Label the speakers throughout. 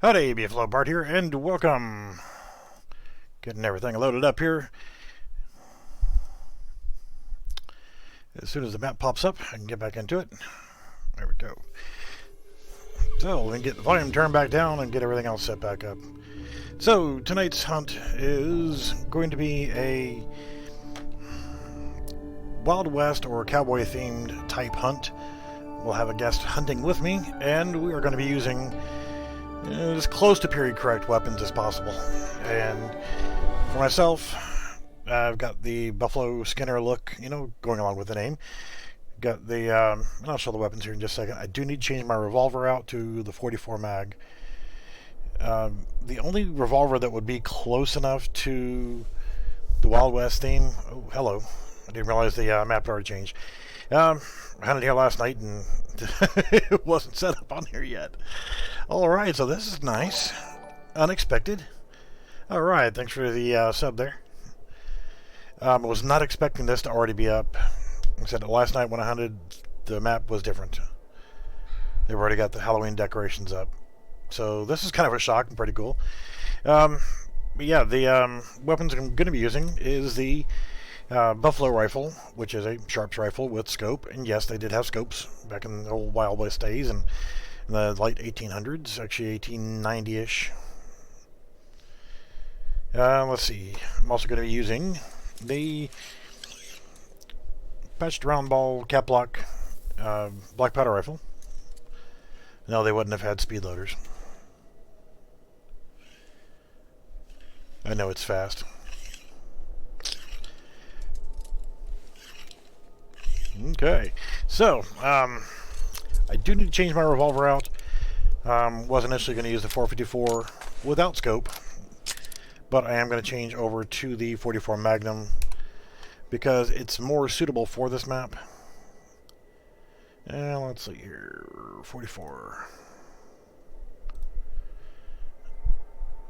Speaker 1: Howdy, Beefalo Bart here, and welcome. Getting everything loaded up here. As soon as the map pops up, I can get back into it. There we go. So, we can get the volume turned back down and get everything else set back up. So, tonight's hunt is going to be a Wild West or cowboy-themed type hunt. We'll have a guest hunting with me, and we are going to be using as close to period correct weapons as possible. And for myself, I've got the Buffalo Skinner look, going along with the name. Got the, and I'll show the weapons here in just a second. I do need to change my revolver out to the 44 mag. The only revolver that would be close enough to the Wild West theme. Oh, hello. I didn't realize the map had already changed. I hunted here last night and it wasn't set up on here yet. Alright, so this is nice. Unexpected. Alright, thanks for the sub there. I was not expecting this to already be up. Like I said, last night when I hunted, the map was different. They've already got the Halloween decorations up. So this is kind of a shock and pretty cool. But yeah, the weapons I'm going to be using is the Buffalo rifle, which is a Sharps rifle with scope. And yes, they did have scopes back in the old Wild West days and in the late 1800s, actually 1890-ish. Let's see. I'm also going to be using the patched round ball cap lock black powder rifle. No, they wouldn't have had speed loaders. I know it's fast. Okay, so I do need to change my revolver out. Was initially going to use the 454 without scope, but I am going to change over to the 44 Magnum because it's more suitable for this map. And let's see here, 44.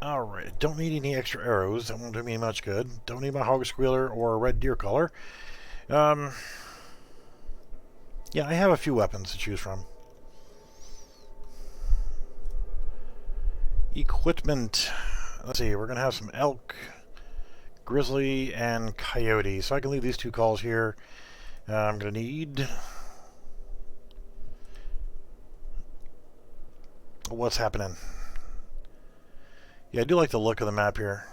Speaker 1: Alright, don't need any extra arrows. That won't do me much good. Don't need my hog squealer or a red deer collar. Yeah, I have a few weapons to choose from. Equipment. Let's see, we're going to have some elk, grizzly, and coyote. So I can leave these two calls here. I'm going to need... What's happening? Yeah, I do like the look of the map here.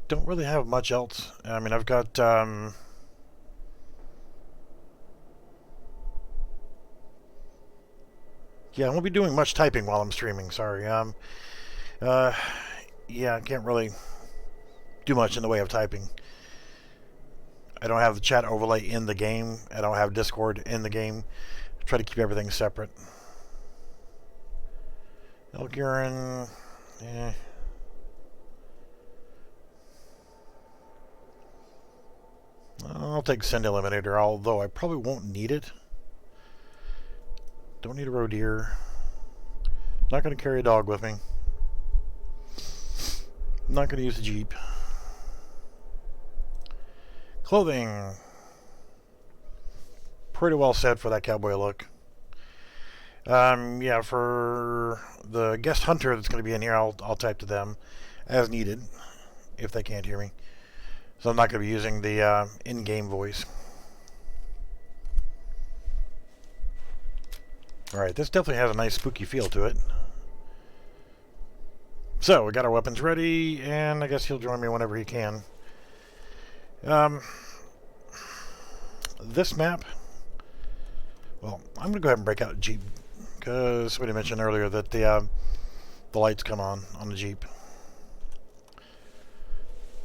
Speaker 1: Don't really have much else. I mean, I've got... yeah, I won't be doing much typing while I'm streaming, sorry. Yeah, I can't really do much in the way of typing. I don't have the chat overlay in the game. I don't have Discord in the game. I try to keep everything separate. Elk urine, eh. I'll take Send Eliminator, although I probably won't need it. Don't need a roe deer. Not going to carry a dog with me. Not going to use the Jeep. Clothing. Pretty well set for that cowboy look. Yeah, for the guest hunter that's going to be in here, I'll type to them as needed, if they can't hear me. So I'm not going to be using the in-game voice. Alright, this definitely has a nice spooky feel to it. So, we got our weapons ready, and I guess he'll join me whenever he can. This map... Well, I'm going to go ahead and break out Jeep, because somebody mentioned earlier that the lights come on the Jeep.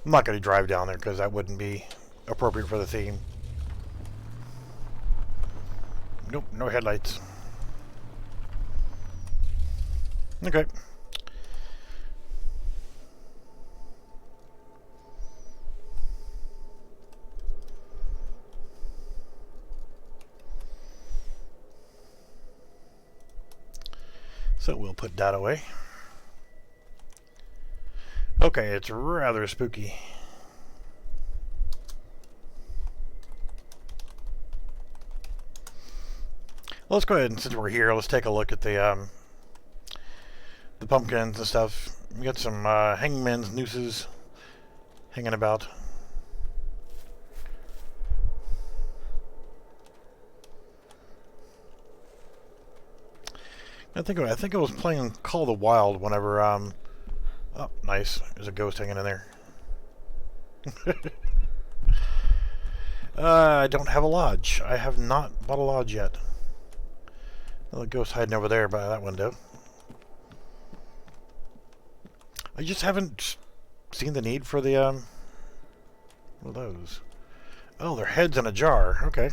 Speaker 1: I'm not going to drive down there, because that wouldn't be appropriate for the theme. Nope, no headlights. Okay. So we'll put that away. Okay, it's rather spooky. Let's go ahead and since we're here, let's take a look at the the pumpkins and stuff. We got some hangman's nooses hanging about. I think I was playing Call of the Wild whenever oh, nice. There's a ghost hanging in there. I don't have a lodge. I have not bought a lodge yet. Another ghost hiding over there by that window. I just haven't seen the need for the what are those? Oh, they're heads in a jar. Okay.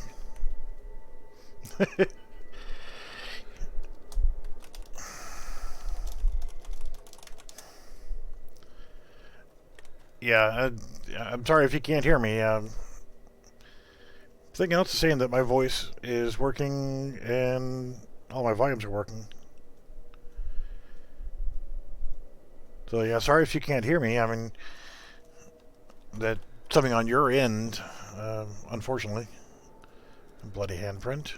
Speaker 1: Yeah, I'm sorry if you can't hear me. Something else is saying that my voice is working and all my volumes are working. So yeah, sorry if you can't hear me. I mean, that's something on your end, unfortunately. Bloody handprint.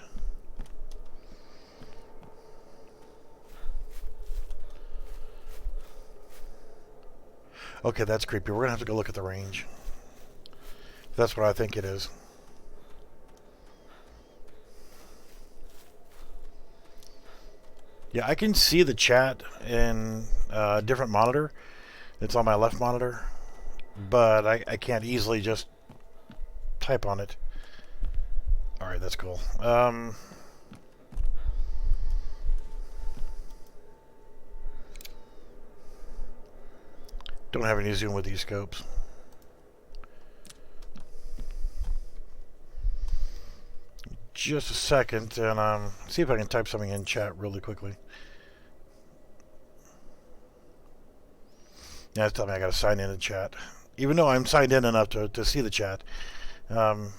Speaker 1: Okay, that's creepy. We're gonna have to go look at the range. That's what I think it is. Yeah, I can see the chat in a different monitor. It's on my left monitor, but I can't easily just type on it. Alright, that's cool. Don't have any zoom with these scopes. Just a second, and see if I can type something in chat really quickly. Yeah, it's telling me I gotta sign in to chat. Even though I'm signed in enough to see the chat. Yeah,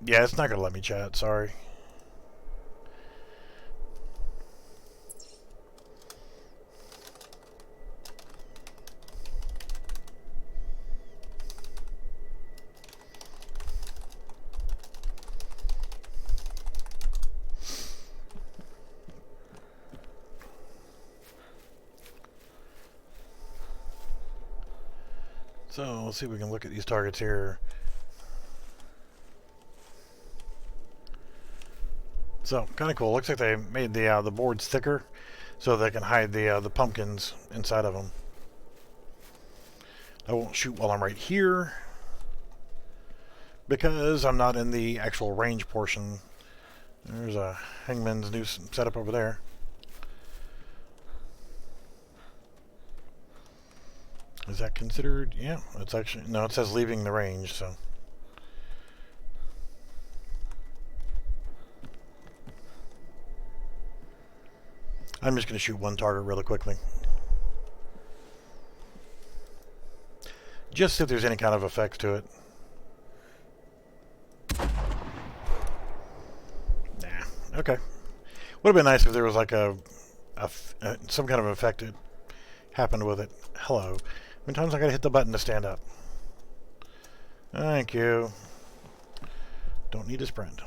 Speaker 1: it's not gonna let me chat, sorry. So let's see if we can look at these targets here. So kind of cool. Looks like they made the boards thicker so they can hide the pumpkins inside of them. I won't shoot while I'm right here because I'm not in the actual range portion. There's a hangman's noose setup over there. Is that considered? Yeah, it's actually, no, it says leaving the range, so. I'm just going to shoot one target really quickly. Just see if there's any kind of effects to it. Nah, okay. Would have been nice if there was like some kind of effect that happened with it. Hello. How many times I gotta hit the button to stand up? Thank you. Don't need a sprint.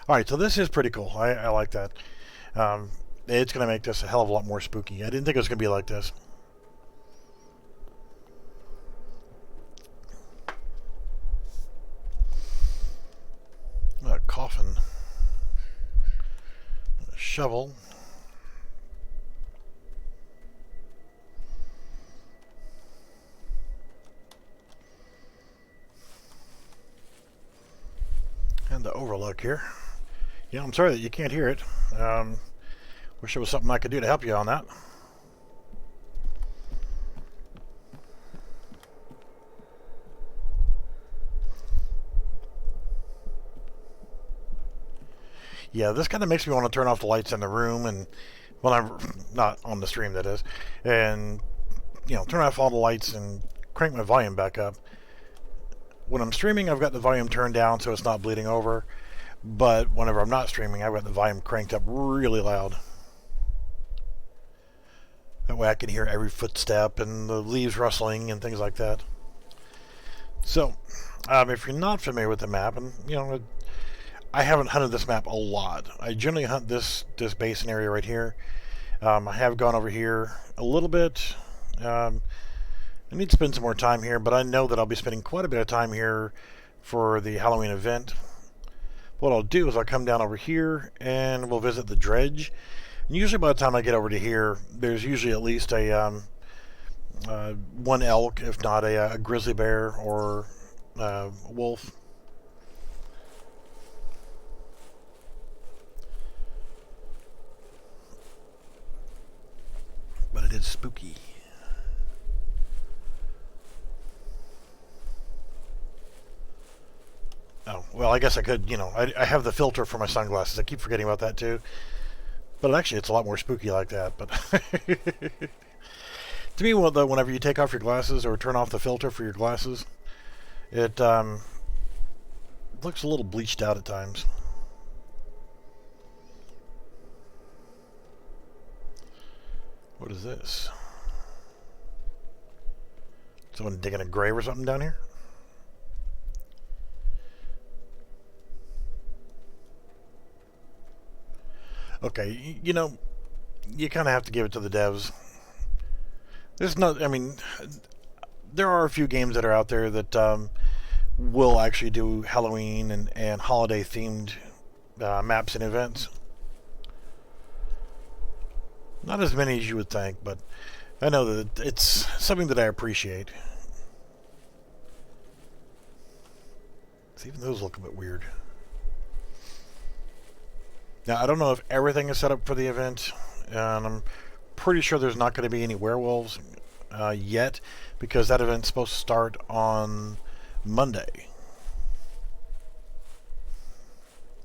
Speaker 1: Alright, so this is pretty cool. I like that. It's gonna make this a hell of a lot more spooky. I didn't think it was gonna be like this. A coffin. A shovel. And the overlook here. Yeah, I'm sorry that you can't hear it. Wish there was something I could do to help you on that. Yeah, this kind of makes me want to turn off the lights in the room, and when I'm not on the stream, that is, and you know, turn off all the lights and crank my volume back up. When I'm streaming, I've got the volume turned down so it's not bleeding over, but whenever I'm not streaming, I've got the volume cranked up really loud. That way I can hear every footstep and the leaves rustling and things like that. So, if you're not familiar with the map, and you know, I haven't hunted this map a lot. I generally hunt this basin area right here. I have gone over here a little bit. I need to spend some more time here, but I know that I'll be spending quite a bit of time here for the Halloween event. What I'll do is I'll come down over here and we'll visit the dredge. And usually by the time I get over to here, there's usually at least a one elk, if not a grizzly bear or wolf. But it is spooky. Oh, well, I guess I could, I have the filter for my sunglasses. I keep forgetting about that too. But actually, it's a lot more spooky like that. But to me, whenever you take off your glasses or turn off the filter for your glasses, it looks a little bleached out at times. What is this? Someone digging a grave or something down here? Okay, you kind of have to give it to the devs. There's not, I mean, there are a few games that are out there that will actually do Halloween and holiday themed maps and events. Not as many as you would think, but I know that it's something that I appreciate. So even those look a bit weird. Now, I don't know if everything is set up for the event, and I'm pretty sure there's not going to be any werewolves yet, because that event's supposed to start on Monday.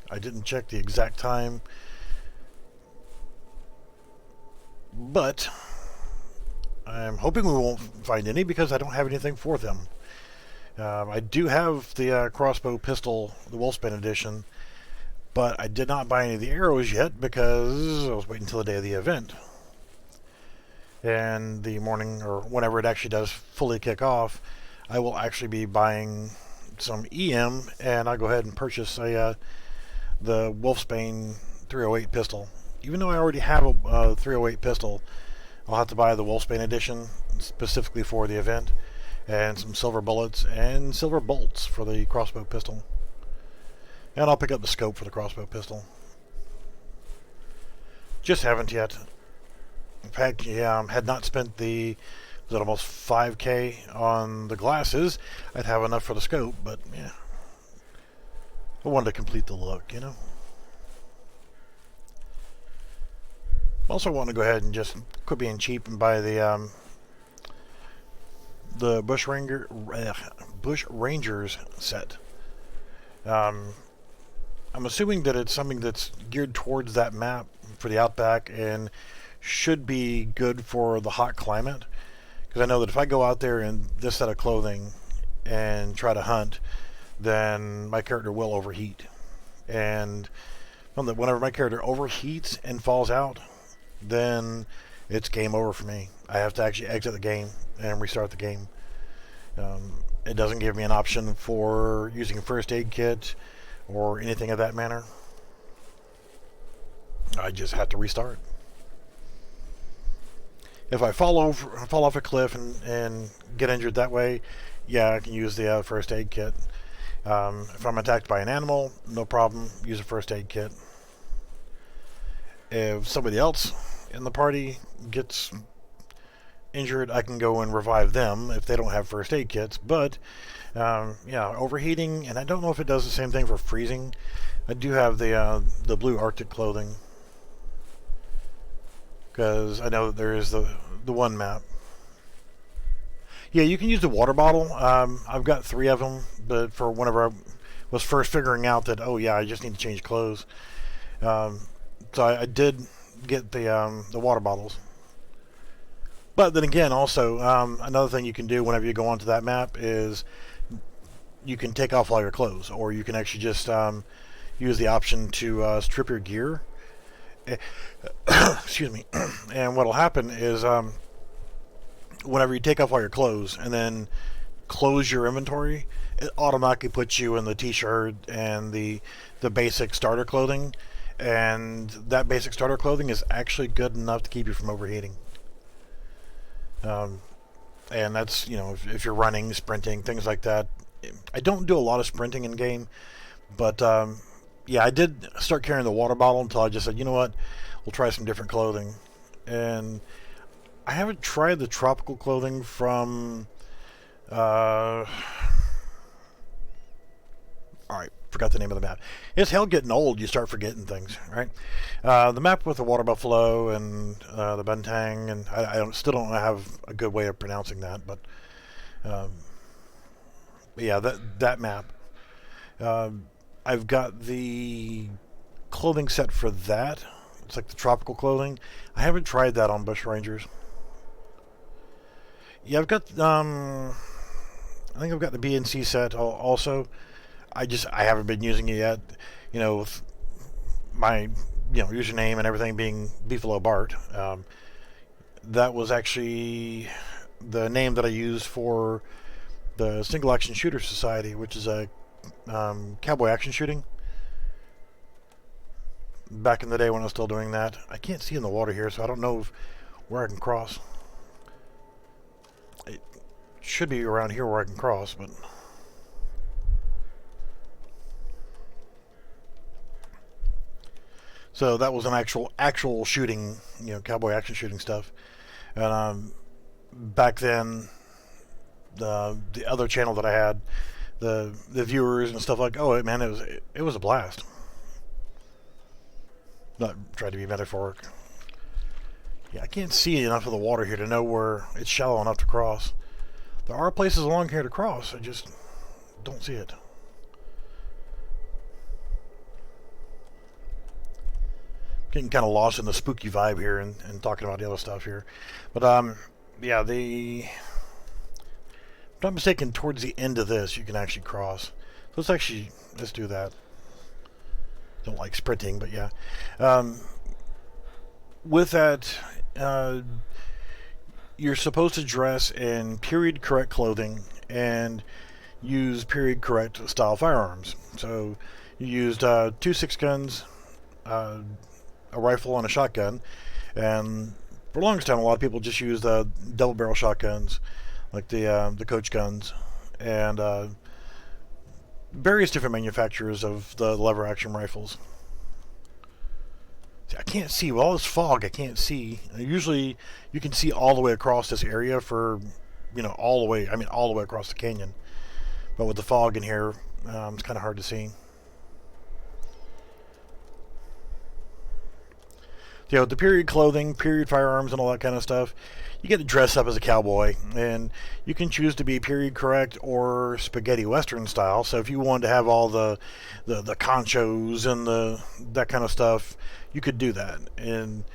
Speaker 1: I didn't check the exact time, but I'm hoping we won't find any because I don't have anything for them. I do have the crossbow pistol, the Wolfsbane edition, but I did not buy any of the arrows yet because I was waiting until the day of the event. And the morning, or whenever it actually does fully kick off, I will actually be buying some EM, and I'll go ahead and purchase the Wolfsbane 308 pistol. Even though I already have a 308 pistol, I'll have to buy the Wolfsbane edition specifically for the event, and some silver bullets and silver bolts for the crossbow pistol. And I'll pick up the scope for the crossbow pistol. Just haven't yet. In fact, had not spent was it almost 5K on the glasses, I'd have enough for the scope, but yeah. I wanted to complete the look, Also want to go ahead and just quit being cheap and buy the Bush Rangers set. I'm assuming that it's something that's geared towards that map for the Outback and should be good for the hot climate. Because I know that if I go out there in this set of clothing and try to hunt, then my character will overheat. And whenever my character overheats and falls out, then it's game over for me. I have to actually exit the game and restart the game. It doesn't give me an option for using a first aid kit or anything of that manner. I just have to restart. If I fall off a cliff and get injured that way, yeah, I can use the first aid kit. If I'm attacked by an animal, no problem, use a first aid kit. If somebody else in the party gets injured, I can go and revive them if they don't have first aid kits. But yeah, overheating, and I don't know if it does the same thing for freezing. I do have the blue Arctic clothing because I know that there is the one map. Yeah, you can use the water bottle. I've got 3 of them, but for whenever I was first figuring out that, oh yeah, I just need to change clothes. So I did get the water bottles. But then again, also, another thing you can do whenever you go onto that map is you can take off all your clothes, or you can actually just use the option to strip your gear. Excuse me. And what'll happen is whenever you take off all your clothes and then close your inventory, it automatically puts you in the t-shirt and the basic starter clothing, and that basic starter clothing is actually good enough to keep you from overheating. And that's, if you're running, sprinting, things like that. I don't do a lot of sprinting in game, but yeah, I did start carrying the water bottle until I just said, you know what, we'll try some different clothing. And I haven't tried the tropical clothing from all right, forgot the name of the map. It's hell getting old. You start forgetting things, right? The map with the water buffalo and the bentang, and I still don't have a good way of pronouncing that, but yeah, that map. I've got the clothing set for that. It's like the tropical clothing. I haven't tried that on Bush Rangers. Yeah, I've got. I think I've got the B and C set also. I haven't been using it yet. With my username and everything being Beefalo Bart. That was actually the name that I used for the Single Action Shooter Society, which is a cowboy action shooting. Back in the day when I was still doing that. I can't see in the water here, so I don't know where I can cross. It should be around here where I can cross, but... So that was an actual shooting, cowboy action shooting stuff. And back then, the other channel that I had, the viewers and stuff like, oh man, it was a blast. Not trying to be metaphoric. Yeah, I can't see enough of the water here to know where it's shallow enough to cross. There are places along here to cross. I just don't see it. Getting kind of lost in the spooky vibe here and talking about the other stuff here. But yeah, if I'm not mistaken, towards the end of this you can actually cross. So let's do that. Don't like sprinting, but yeah. With that, you're supposed to dress in period correct clothing and use period correct style firearms. So you used 2 6-guns, a rifle and a shotgun, and for the longest time a lot of people just used double barrel shotguns like the coach guns, and various different manufacturers of the lever action rifles. See, I can't see with all this fog. I can't see. Usually you can see all the way across this area for all the way across the canyon, but with the fog in here it's kind of hard to see. The period clothing, period firearms, and all that kind of stuff, you get to dress up as a cowboy, and you can choose to be period correct or spaghetti western style. So if you wanted to have all the conchos and that kind of stuff, you could do that. And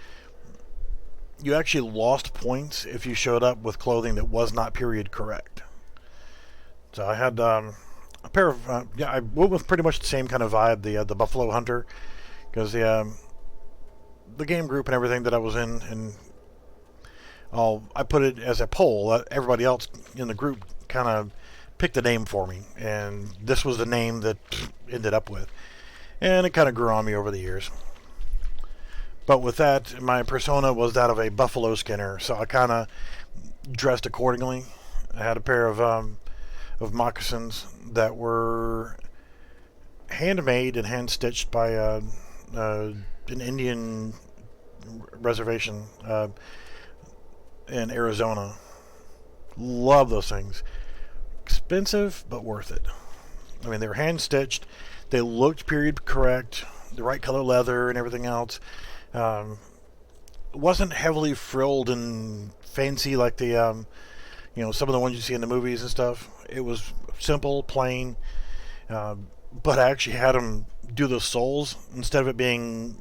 Speaker 1: you actually lost points if you showed up with clothing that was not period correct. So I had a pair of I went with pretty much the same kind of vibe, the Buffalo Hunter, because the game group and everything that I was in, and I put it as a poll. Everybody else in the group kind of picked a name for me, and this was the name that ended up with, and it kind of grew on me over the years. But with that, my persona was that of a buffalo skinner, so I kind of dressed accordingly. I had a pair of moccasins that were handmade and hand stitched by an Indian reservation in Arizona. Love those things. Expensive, but worth it. I mean, they were hand stitched. They looked period correct, the right color leather and everything else. It wasn't heavily frilled and fancy like the some of the ones you see in the movies and stuff. It was simple, plain, but I actually had them do the soles instead of it being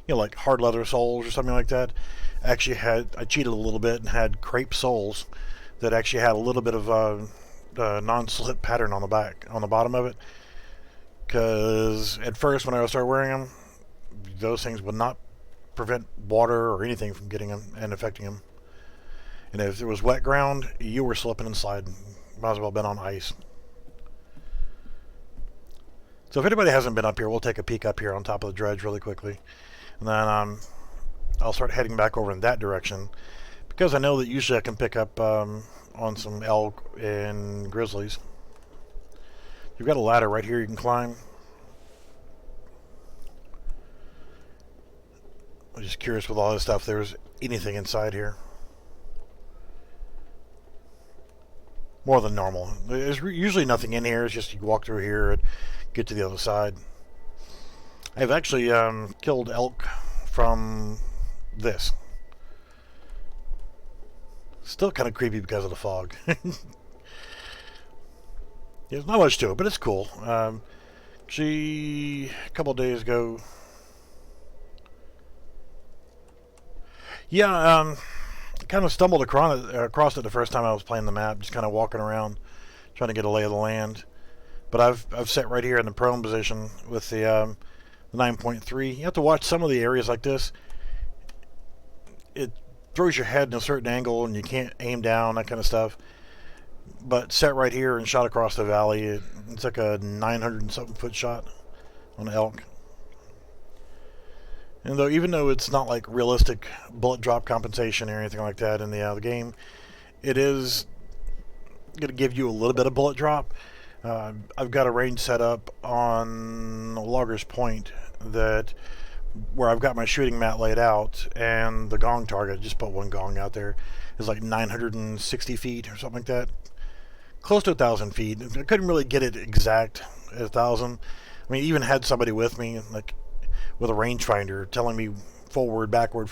Speaker 1: like hard leather soles or something like that. I cheated a little bit and had crepe soles that actually had a little bit of non-slip pattern on the bottom of it. Because at first when I started wearing them, those things would not prevent water or anything from getting them and affecting them. And if there was wet ground, you were slipping and sliding. Might as well have been on ice. So if anybody hasn't been up here, we'll take a peek up here on top of the dredge really quickly. And then I'll start heading back over in that direction, because I know that usually I can pick up on some elk and grizzlies. You've got a ladder right here you can climb. I'm just curious with all this stuff, if there's anything inside here. More than normal. There's usually nothing in here. It's just you walk through here and get to the other side. I've actually killed elk from this. Still kind of creepy because of the fog. There's not much to it, but it's cool. Actually, a couple days ago... Yeah, kind of stumbled across it the first time I was playing the map, just kind of walking around, trying to get a lay of the land. But I've sat right here in the prone position with the 9.3. You have to watch some of the areas like this. It throws your head in a certain angle, and you can't aim down, that kind of stuff. But sat right here and shot across the valley. It's like a 900 and something foot shot on an elk. And even though it's not like realistic bullet drop compensation or anything like that in the game, it is going to give you a little bit of bullet drop. I've got a range set up on Logger's Point where I've got my shooting mat laid out, and the gong target, just put one gong out there, is like 960 feet or something like that. Close to 1,000 feet. I couldn't really get it exact at 1,000. I mean, even had somebody with me, like with a rangefinder, telling me forward, backward,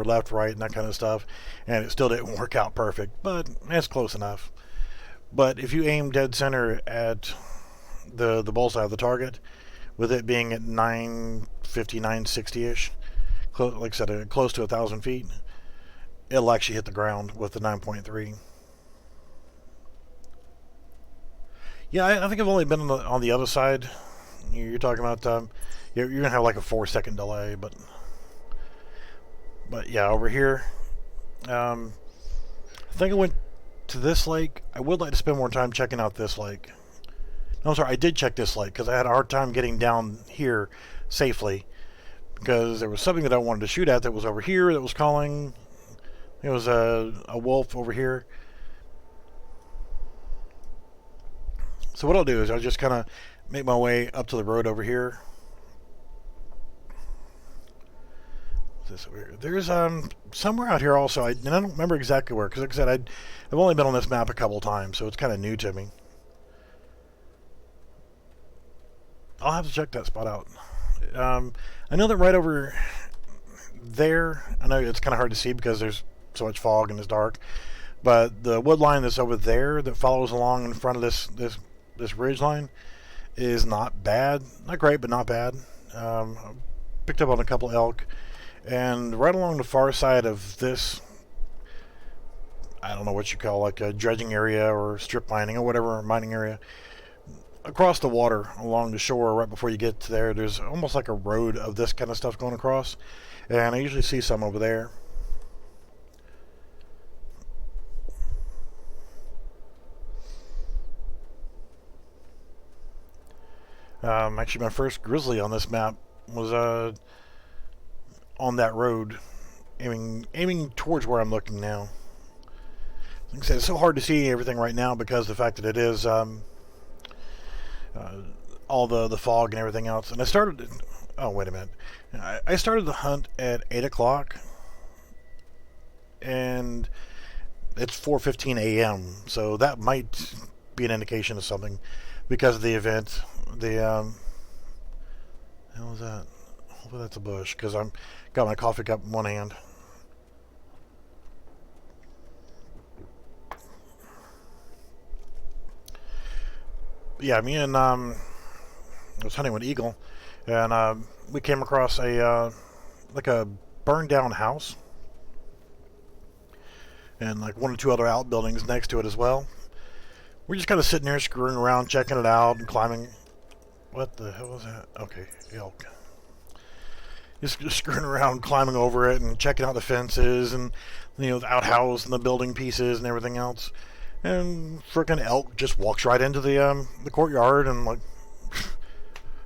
Speaker 1: left, right, and that kind of stuff, and it still didn't work out perfect, but it's close enough. But if you aim dead center at the bullseye of the target, with it being at 950, 960-ish, like I said, close to 1,000 feet, it'll actually hit the ground with the 9.3. Yeah, I think I've only been on the other side. You're talking about you're gonna have like a 4-second delay, but yeah, over here, I think I went to this lake. I would like to spend more time checking out this lake. No, I'm sorry, I did check this lake because I had a hard time getting down here safely, because there was something that I wanted to shoot at that was over here that was calling. It was a wolf over here. So what I'll do is I'll just kind of make my way up to the road over here. What's this over here? There's somewhere out here also, and I don't remember exactly where, because like I said, I've only been on this map a couple times, so it's kind of new to me. I'll have to check that spot out. I know that right over there, I know it's kind of hard to see because there's so much fog and it's dark, but the wood line that's over there that follows along in front of this ridge line is not bad. Not great, but not bad. Picked up on a couple elk, and right along the far side of this, I don't know what you call, like a dredging area or strip mining or whatever, mining area, across the water along the shore right before you get to there, there's almost like a road of this kind of stuff going across, and I usually see some over there. Actually, my first grizzly on this map was on that road, aiming towards where I'm looking now. Like I said, it's so hard to see everything right now because of the fact that it is all the fog and everything else. And I started... Oh, wait a minute. I started the hunt at 8 o'clock, and it's 4:15 a.m., so that might be an indication of something because of the event. The hell is that? Hopefully that's a bush, because I'm got my coffee cup in one hand. Yeah, me and I was hunting with Eagle, and we came across a like a burned down house, and like one or two other outbuildings next to it as well. We're just kind of sitting there screwing around, checking it out, and climbing. What the hell was that? Okay, elk. Just screwing around, climbing over it, and checking out the fences, and the outhouse and the building pieces and everything else. And frickin' elk just walks right into the courtyard and like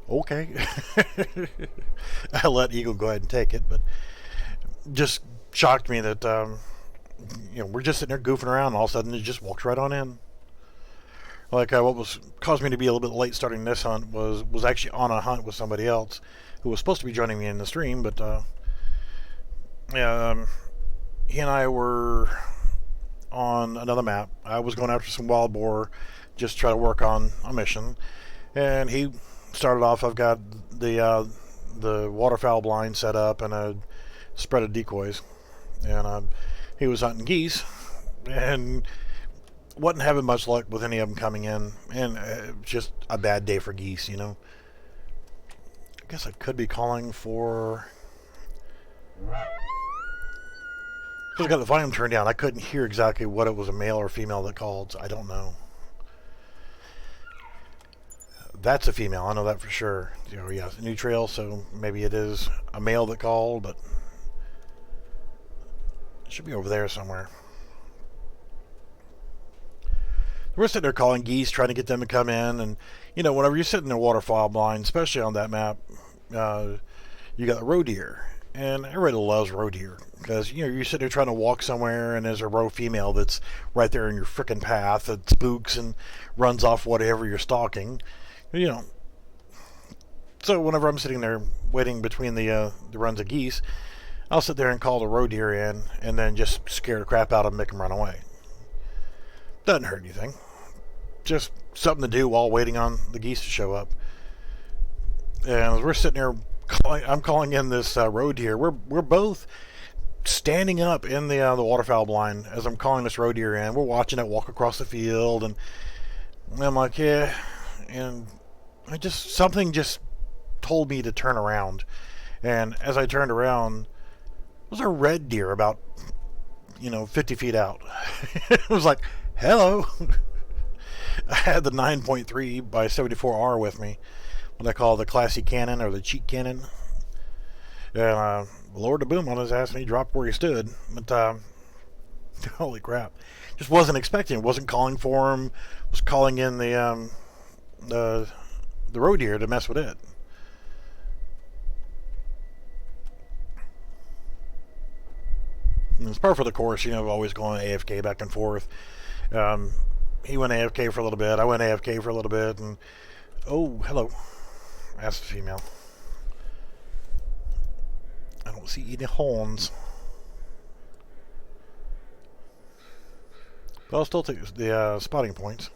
Speaker 1: Okay. I let Eagle go ahead and take it, but just shocked me that we're just sitting there goofing around, and all of a sudden it just walks right on in. Like what was caused me to be a little bit late starting this hunt was actually on a hunt with somebody else who was supposed to be joining me in the stream, but yeah, he and I were on another map. I was going after some wild boar, just try to work on a mission, and he started off. I've got the waterfowl blind set up and a spread of decoys, and he was hunting geese, and wasn't having much luck with any of them coming in, and just a bad day for geese, I guess I could be calling for... I got the volume turned down. I couldn't hear exactly what it was, a male or female that called, so I don't know. That's a female, I know that for sure. Yeah, it's a new trail, so maybe it is a male that called, but it should be over there somewhere. We're sitting there calling geese, trying to get them to come in, and whenever you're sitting in a waterfowl blind, especially on that map, you got roe deer, and everybody loves roe deer because you're sitting there trying to walk somewhere, and there's a roe female that's right there in your frickin' path that spooks and runs off whatever you're stalking, So whenever I'm sitting there waiting between the runs of geese, I'll sit there and call the roe deer in, and then just scare the crap out of them, make them run away. Doesn't hurt anything. Just something to do while waiting on the geese to show up. And as we're sitting there, I'm calling in this roe deer. We're both standing up in the waterfowl blind as I'm calling this roe deer in. We're watching it walk across the field, and I'm like, yeah. And something just told me to turn around. And as I turned around, it was a red deer about 50 feet out. It was like, hello. I had the 9.3 by 74R with me, what I call the classy cannon or the cheat cannon. And lowered the boom on his ass, and he dropped where he stood. But holy crap, just wasn't expecting it. Wasn't calling for him. Was calling in the roe deer to mess with it. And it's part of the course, always going AFK back and forth. He went AFK for a little bit. I went AFK for a little bit, and oh, hello. That's the female. I don't see any horns. But I'll still take the spotting points.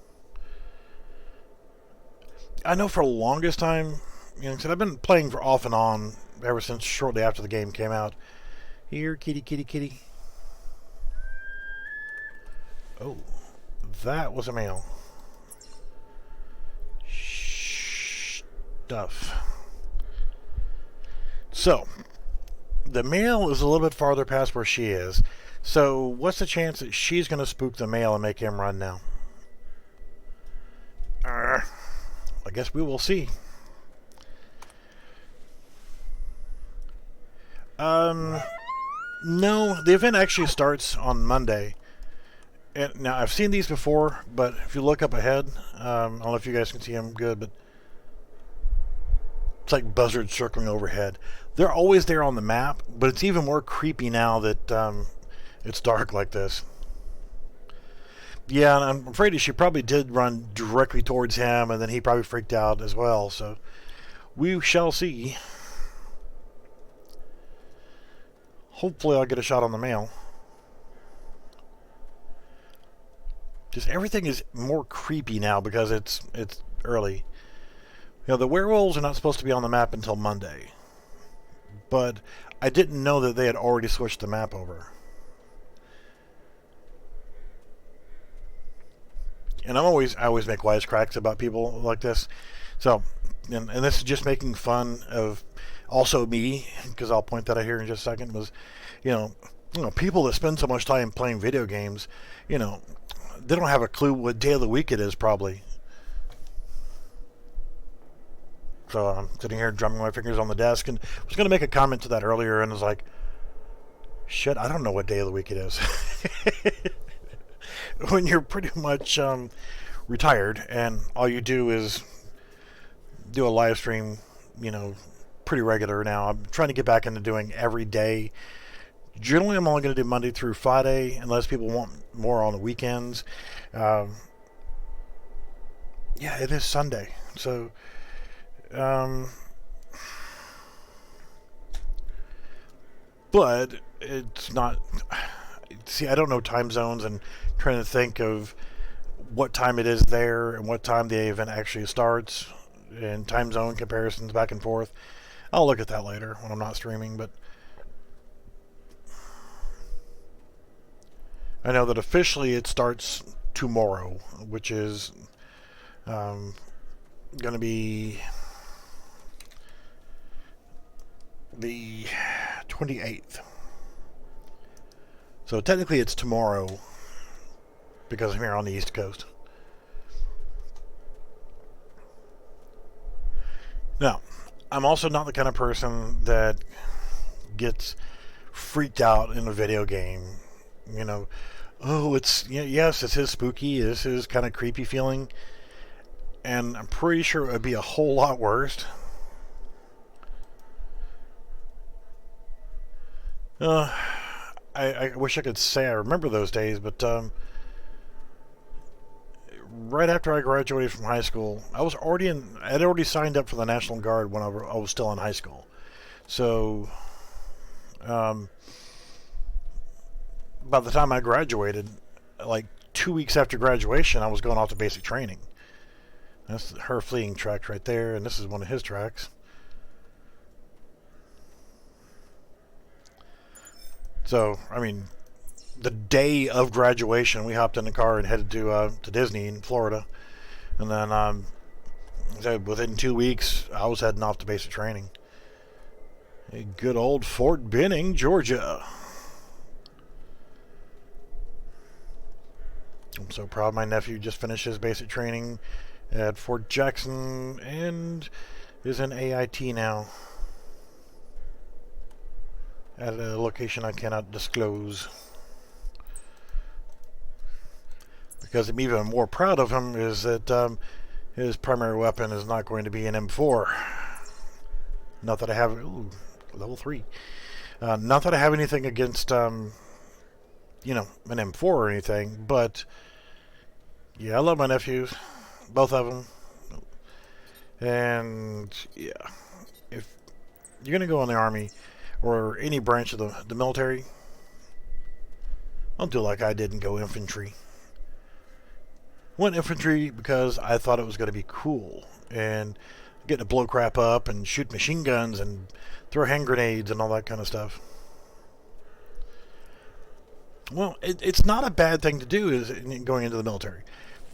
Speaker 1: I know for the longest time, I've been playing for off and on ever since shortly after the game came out. Here, kitty, kitty, kitty. Oh, that was a male. Stuff. So, the male is a little bit farther past where she is. So, what's the chance that she's going to spook the male and make him run now? I guess we will see. No, the event actually starts on Monday. And now, I've seen these before, but if you look up ahead, I don't know if you guys can see them good, but it's like buzzards circling overhead. They're always there on the map, but it's even more creepy now that it's dark like this. Yeah, and I'm afraid she probably did run directly towards him, and then he probably freaked out as well. So we shall see. Hopefully I'll get a shot on the male. Just everything is more creepy now because it's early. The werewolves are not supposed to be on the map until Monday. But I didn't know that they had already switched the map over. And I always make wisecracks about people like this. So, and this is just making fun of also me, because I'll point that out here in just a second, was, people that spend so much time playing video games, they don't have a clue what day of the week it is, probably. So I'm sitting here drumming my fingers on the desk, and I was going to make a comment to that earlier, and I was like, shit, I don't know what day of the week it is. When you're pretty much retired, and all you do is do a live stream, you know, pretty regular now. I'm trying to get back into doing every day. Generally, I'm only going to do Monday through Friday, unless people want more on the weekends. Yeah, it is Sunday, so but it's not. See, I don't know time zones, and trying to think of what time it is there and what time the event actually starts, and time zone comparisons back and forth. I'll look at that later when I'm not streaming, but I know that officially it starts tomorrow, which is going to be the 28th. So technically it's tomorrow because I'm here on the East Coast. Now, I'm also not the kind of person that gets freaked out in a video game. You know, oh, yes, it's his spooky, this is kind of creepy feeling. And I'm pretty sure it would be a whole lot worse. I wish I could say I remember those days, but right after I graduated from high school, I'd already signed up for the National Guard when I was still in high school. So, by the time I graduated, like 2 weeks after graduation, I was going off to basic training. That's her fleeing track right there, and this is one of his tracks. So, I mean, the day of graduation, we hopped in the car and headed to Disney in Florida. And then within 2 weeks, I was heading off to basic training. A good old Fort Benning, Georgia. I'm so proud my nephew just finished his basic training at Fort Jackson and is in AIT now. At a location I cannot disclose. Because I'm even more proud of him is that his primary weapon is not going to be an M4. Not that I have... Ooh, level 3. Not that I have anything against, an M4 or anything, but... Yeah, I love my nephews. Both of them. And, yeah. If you're going to go in the Army... or any branch of the military, don't do like I did and go infantry. Went infantry because I thought it was going to be cool and get to blow crap up and shoot machine guns and throw hand grenades and all that kind of stuff. Well, it's not a bad thing to do is going into the military.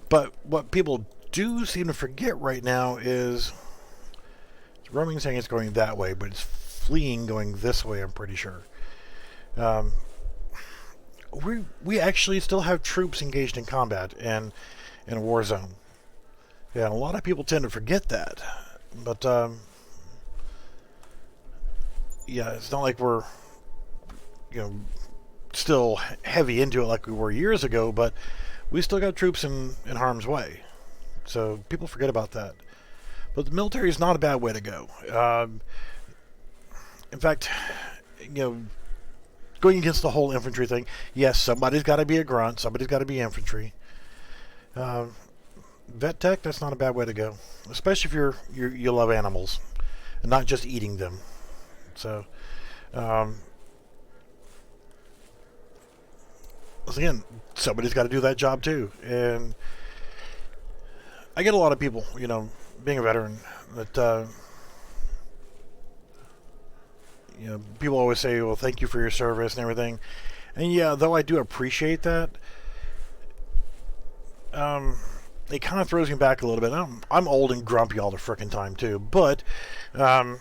Speaker 1: But what people do seem to forget right now is roaming saying it's going that way, but it's fleeing going this way, I'm pretty sure. We actually still have troops engaged in combat and in a war zone. Yeah, and a lot of people tend to forget that. But, yeah, it's not like we're, still heavy into it like we were years ago, but we still got troops in harm's way. So people forget about that. But the military is not a bad way to go. In fact, going against the whole infantry thing, yes, somebody's got to be a grunt, somebody's got to be infantry. Vet tech, that's not a bad way to go, especially if you love animals and not just eating them. So, again, somebody's got to do that job too. And I get a lot of people, being a veteran, that people always say, well, thank you for your service and everything. And yeah, though I do appreciate that, it kind of throws me back a little bit. I'm old and grumpy all the frickin' time too, but oh,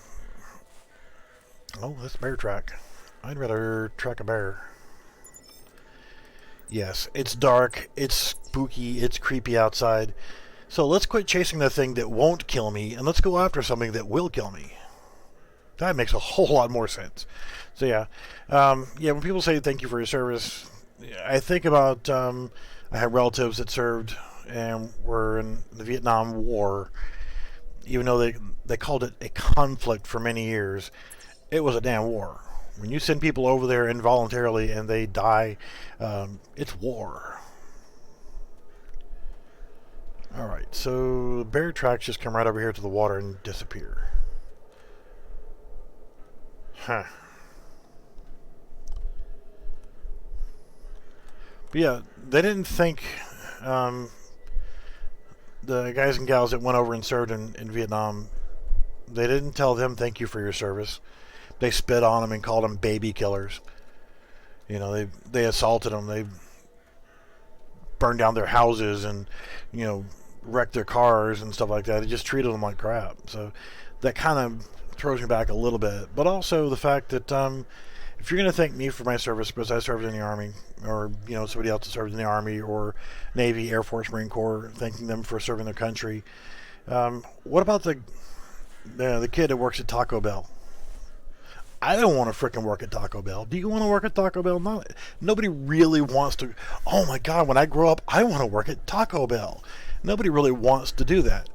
Speaker 1: that's a bear track. I'd rather track a bear. Yes, it's dark, it's spooky, it's creepy outside. So let's quit chasing the thing that won't kill me, and let's go after something that will kill me. That makes a whole lot more sense. So yeah, when people say thank you for your service, I think about I have relatives that served and were in the Vietnam War, even though they called it a conflict for many years, it was a damn war. When you send people over there involuntarily and they die, it's war. Alright, so bear tracks just come right over here to the water and disappear. Huh. But yeah, they didn't think the guys and gals that went over and served in Vietnam, they didn't tell them thank you for your service. They spit on them and called them baby killers. You know, they assaulted them. They burned down their houses and, you know, wrecked their cars and stuff like that. They just treated them like crap. So that kind of throws me back a little bit. But also the fact that if you're going to thank me for my service because I served in the Army, or, you know, somebody else that served in the Army or Navy, Air Force, Marine Corps, thanking them for serving their country, what about the kid that works at Taco Bell? I don't want to frickin' work at Taco Bell. Do you want to work at Taco Bell? No, nobody really wants to. Oh my God, when I grow up, I want to work at Taco Bell. Nobody really wants to do that.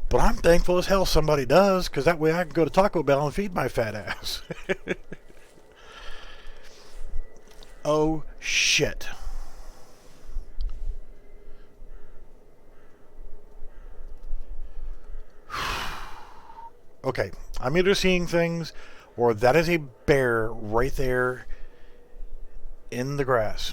Speaker 1: But I'm thankful as hell somebody does, because that way I can go to Taco Bell and feed my fat ass. Oh, shit. Okay, I'm either seeing things, or that is a bear right there in the grass.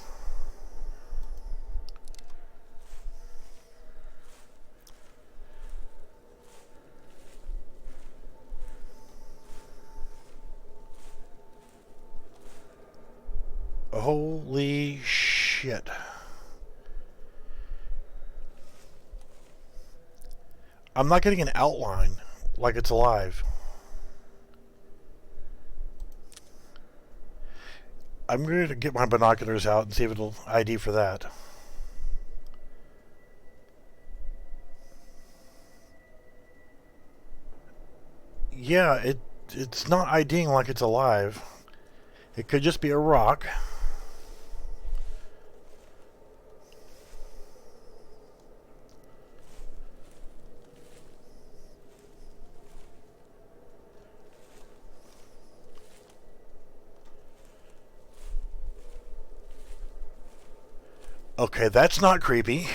Speaker 1: Holy shit. I'm not getting an outline like it's alive. I'm going to get my binoculars out and see if it'll ID for that. Yeah, it's not IDing like it's alive. It could just be a rock. Okay, that's not creepy.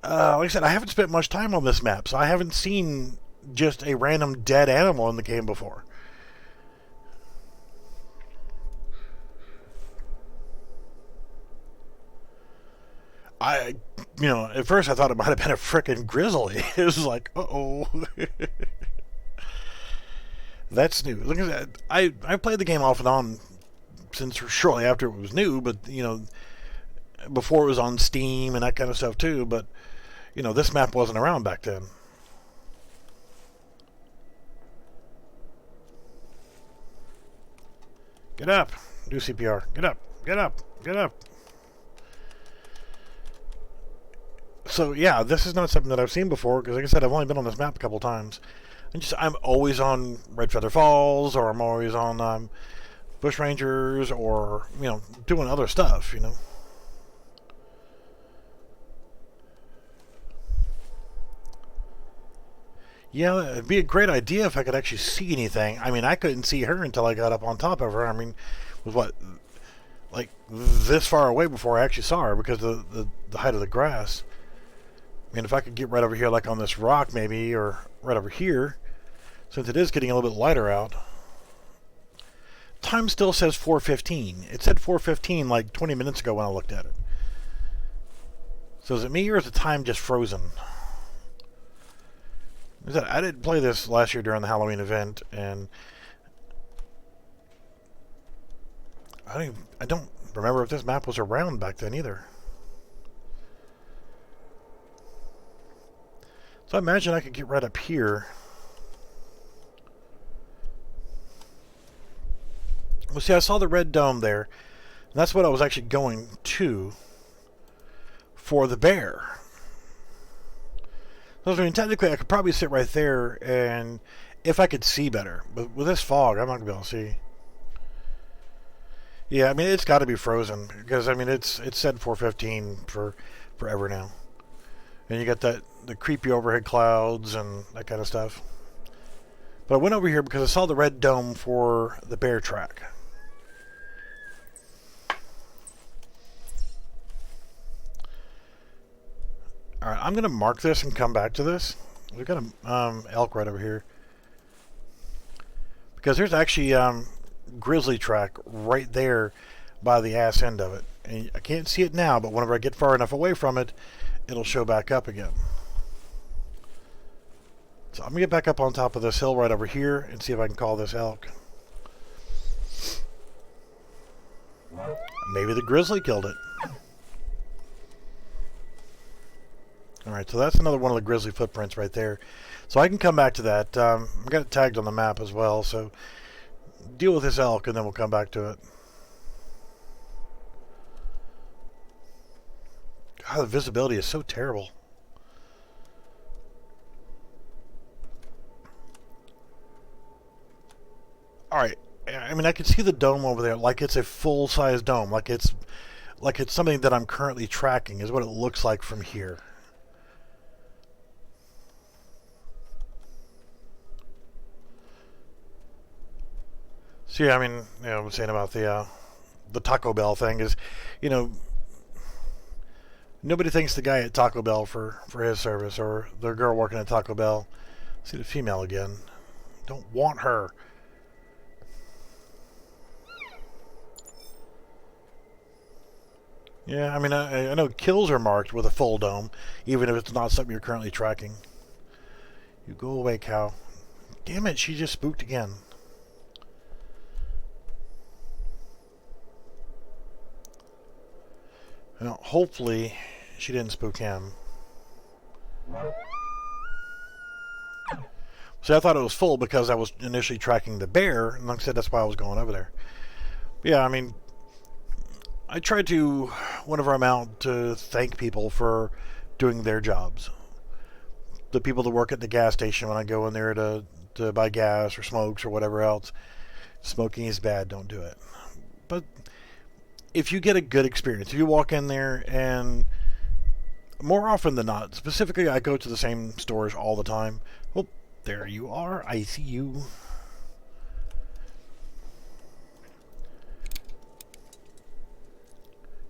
Speaker 1: Like I said, I haven't spent much time on this map, so I haven't seen just a random dead animal in the game before. At first I thought it might have been a frickin' grizzly. It was like, uh-oh. That's new. Look at that. I played the game off and on since shortly after it was new, but, before it was on Steam and that kind of stuff too, but, this map wasn't around back then. Get up. Do CPR. Get up. Get up. Get up. So, yeah, this is not something that I've seen before, because like I said, I've only been on this map a couple times. I'm always on Red Feather Falls, or I'm always on Bush Rangers, or, doing other stuff, Yeah, it'd be a great idea if I could actually see anything. I mean, I couldn't see her until I got up on top of her. I mean, it was what, like this far away before I actually saw her because of the height of the grass. I mean, if I could get right over here, like on this rock maybe, or right over here, since it is getting a little bit lighter out. Time still says 4:15. It said 4:15 like 20 minutes ago when I looked at it. So is it me or is the time just frozen? I didn't play this last year during the Halloween event, and I don't remember if this map was around back then either. So I imagine I could get right up here. Well, see, I saw the red dome there, and that's what I was actually going to for the bear. I mean, technically, I could probably sit right there, and if I could see better. But with this fog, I'm not going to be able to see. Yeah, I mean, it's got to be frozen, because, I mean, it's said 4:15 for forever now. And you got the creepy overhead clouds and that kind of stuff. But I went over here because I saw the red dome for the bear track. Alright, I'm going to mark this and come back to this. We've got an elk right over here. Because there's actually grizzly track right there by the ass end of it. And I can't see it now, but whenever I get far enough away from it, it'll show back up again. So I'm going to get back up on top of this hill right over here and see if I can call this elk. Maybe the grizzly killed it. Alright, so that's another one of the grizzly footprints right there. So I can come back to that. I've got it tagged on the map as well, so deal with this elk and then we'll come back to it. God, the visibility is so terrible. Alright, I mean I can see the dome over there like it's a full-size dome, like it's something that I'm currently tracking is what it looks like from here. So yeah, I mean, you know, I was saying about the Taco Bell thing is, you know, nobody thanks the guy at Taco Bell for his service, or the girl working at Taco Bell. See the female again. Don't want her. Yeah, I mean, I know kills are marked with a full dome, even if it's not something you're currently tracking. You go away, cow. Damn it, she just spooked again. Well, hopefully she didn't spook him. See, I thought it was full because I was initially tracking the bear, and like I said, that's why I was going over there. But yeah, I mean, I try to, whenever I'm out, to thank people for doing their jobs. The people that work at the gas station when I go in there to buy gas or smokes or whatever else. Smoking is bad, don't do it. But if you get a good experience, if you walk in there, and more often than not, specifically I go to the same stores all the time. Oh, there you are. I see you.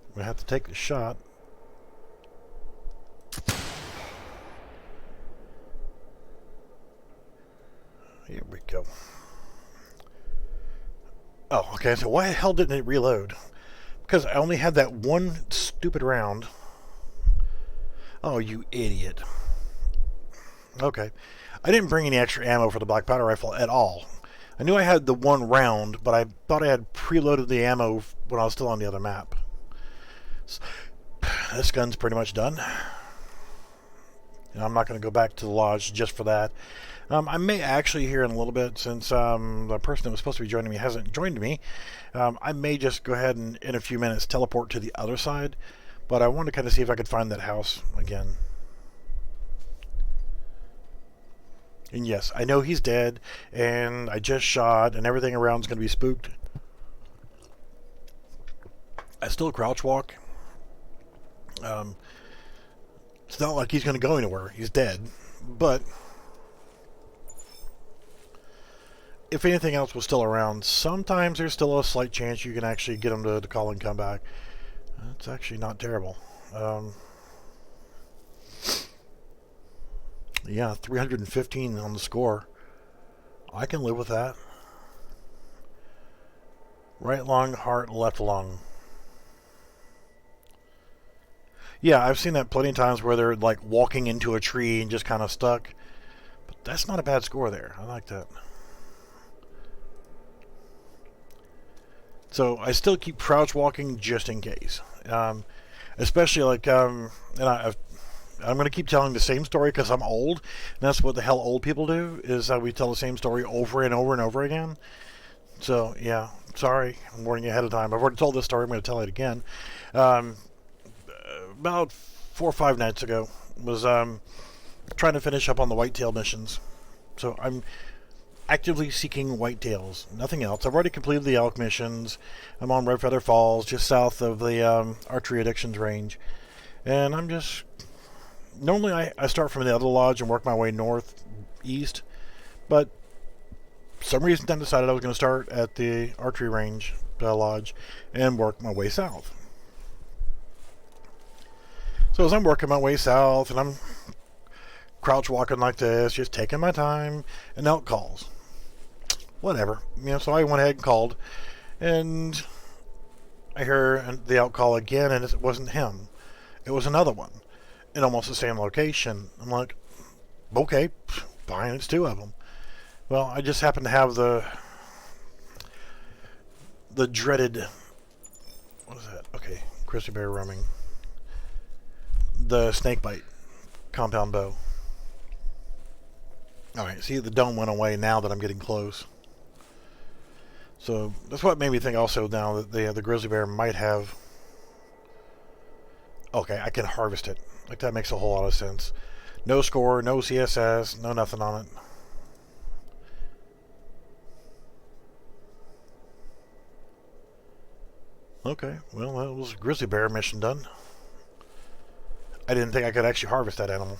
Speaker 1: I'm going to have to take the shot. Here we go. Oh, okay, so why the hell didn't it reload? Because I only had that one stupid round. Oh, you idiot. Okay. I didn't bring any extra ammo for the black powder rifle at all. I knew I had the one round, but I thought I had preloaded the ammo when I was still on the other map. So, this gun's pretty much done. And I'm not going to go back to the lodge just for that. I may actually here in a little bit, since the person that was supposed to be joining me hasn't joined me, I may just go ahead and in a few minutes teleport to the other side, but I wanted to kind of see if I could find that house again. And yes, I know he's dead, and I just shot, and everything around is going to be spooked. I still crouch walk. It's not like he's going to go anywhere. He's dead, but if anything else was still around, sometimes there's still a slight chance you can actually get him to call and come back. That's actually not terrible. Yeah, 315 on the score. I can live with that. Right lung, heart, left lung. Yeah, I've seen that plenty of times where they're like walking into a tree and just kind of stuck. But that's not a bad score there. I like that. So I still keep crouch walking just in case. Especially like, and I'm going to keep telling the same story because I'm old. And that's what the hell old people do, is we tell the same story over and over and over again. So, yeah, sorry. I'm warning you ahead of time. I've already told this story. I'm going to tell it again. About 4 or 5 nights ago, was trying to finish up on the whitetail missions. So I'm actively seeking whitetails, nothing else. I've already completed the elk missions. I'm on Red Feather Falls, just south of the archery addictions range, and I'm just Normally I start from the other lodge and work my way northeast, but for some reason I decided I was going to start at the archery range lodge and work my way south. So as I'm working my way south and I'm crouch walking like this, just taking my time, and elk calls. Whatever. So I went ahead and called, and I hear the elk call again, and it wasn't him. It was another one in almost the same location. I'm like, okay, fine, it's two of them. Well, I just happen to have the dreaded, what is that? Okay, grizzly bear roaming. The snakebite compound bow. Alright, see, the dome went away now that I'm getting close. So that's what made me think also now that the grizzly bear might have... Okay, I can harvest it. Like, that makes a whole lot of sense. No score, no CSS, no nothing on it. Okay, well, that was a grizzly bear mission done. I didn't think I could actually harvest that animal.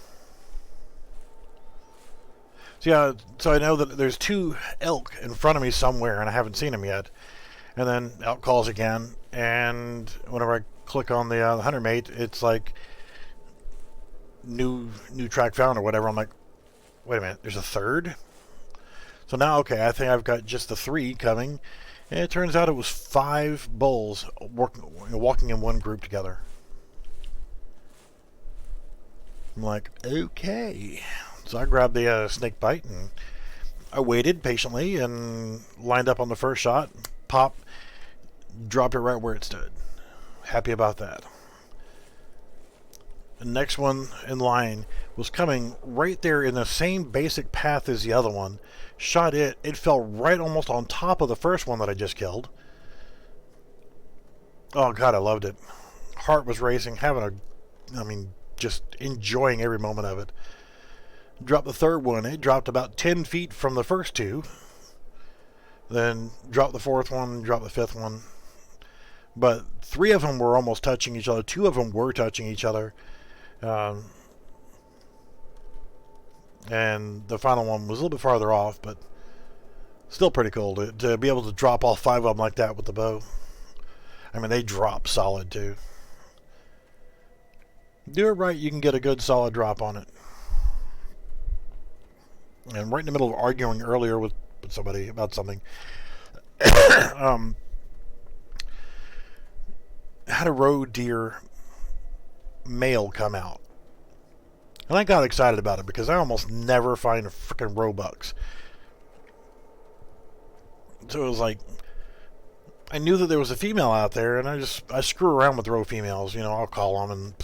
Speaker 1: So yeah, so I know that there's two elk in front of me somewhere, and I haven't seen them yet. And then elk calls again, and whenever I click on the hunter mate, it's like new track found or whatever. I'm like, wait a minute, there's a third? So now, okay, I think I've got just the three coming, and it turns out it was 5 bulls walking in one group together. I'm like, okay. So I grabbed the snake bite and I waited patiently and lined up on the first shot. Pop, dropped it right where it stood. Happy about that. The next one in line was coming right there in the same basic path as the other one. Shot it. It fell right almost on top of the first one that I just killed. Oh God, I loved it. Heart was racing, just enjoying every moment of it. Dropped the third one. It dropped about 10 feet from the first two. Then dropped the fourth one, dropped the fifth one. But 3 of them were almost touching each other. 2 of them were touching each other. And the final one was a little bit farther off, but still pretty cool to be able to drop all 5 of them like that with the bow. I mean, they drop solid too. Do it right, you can get a good solid drop on it. And right in the middle of arguing earlier with somebody about something, had a roe deer male come out. And I got excited about it because I almost never find freaking roe bucks. So it was like, I knew that there was a female out there, and I screw around with roe females. I'll call them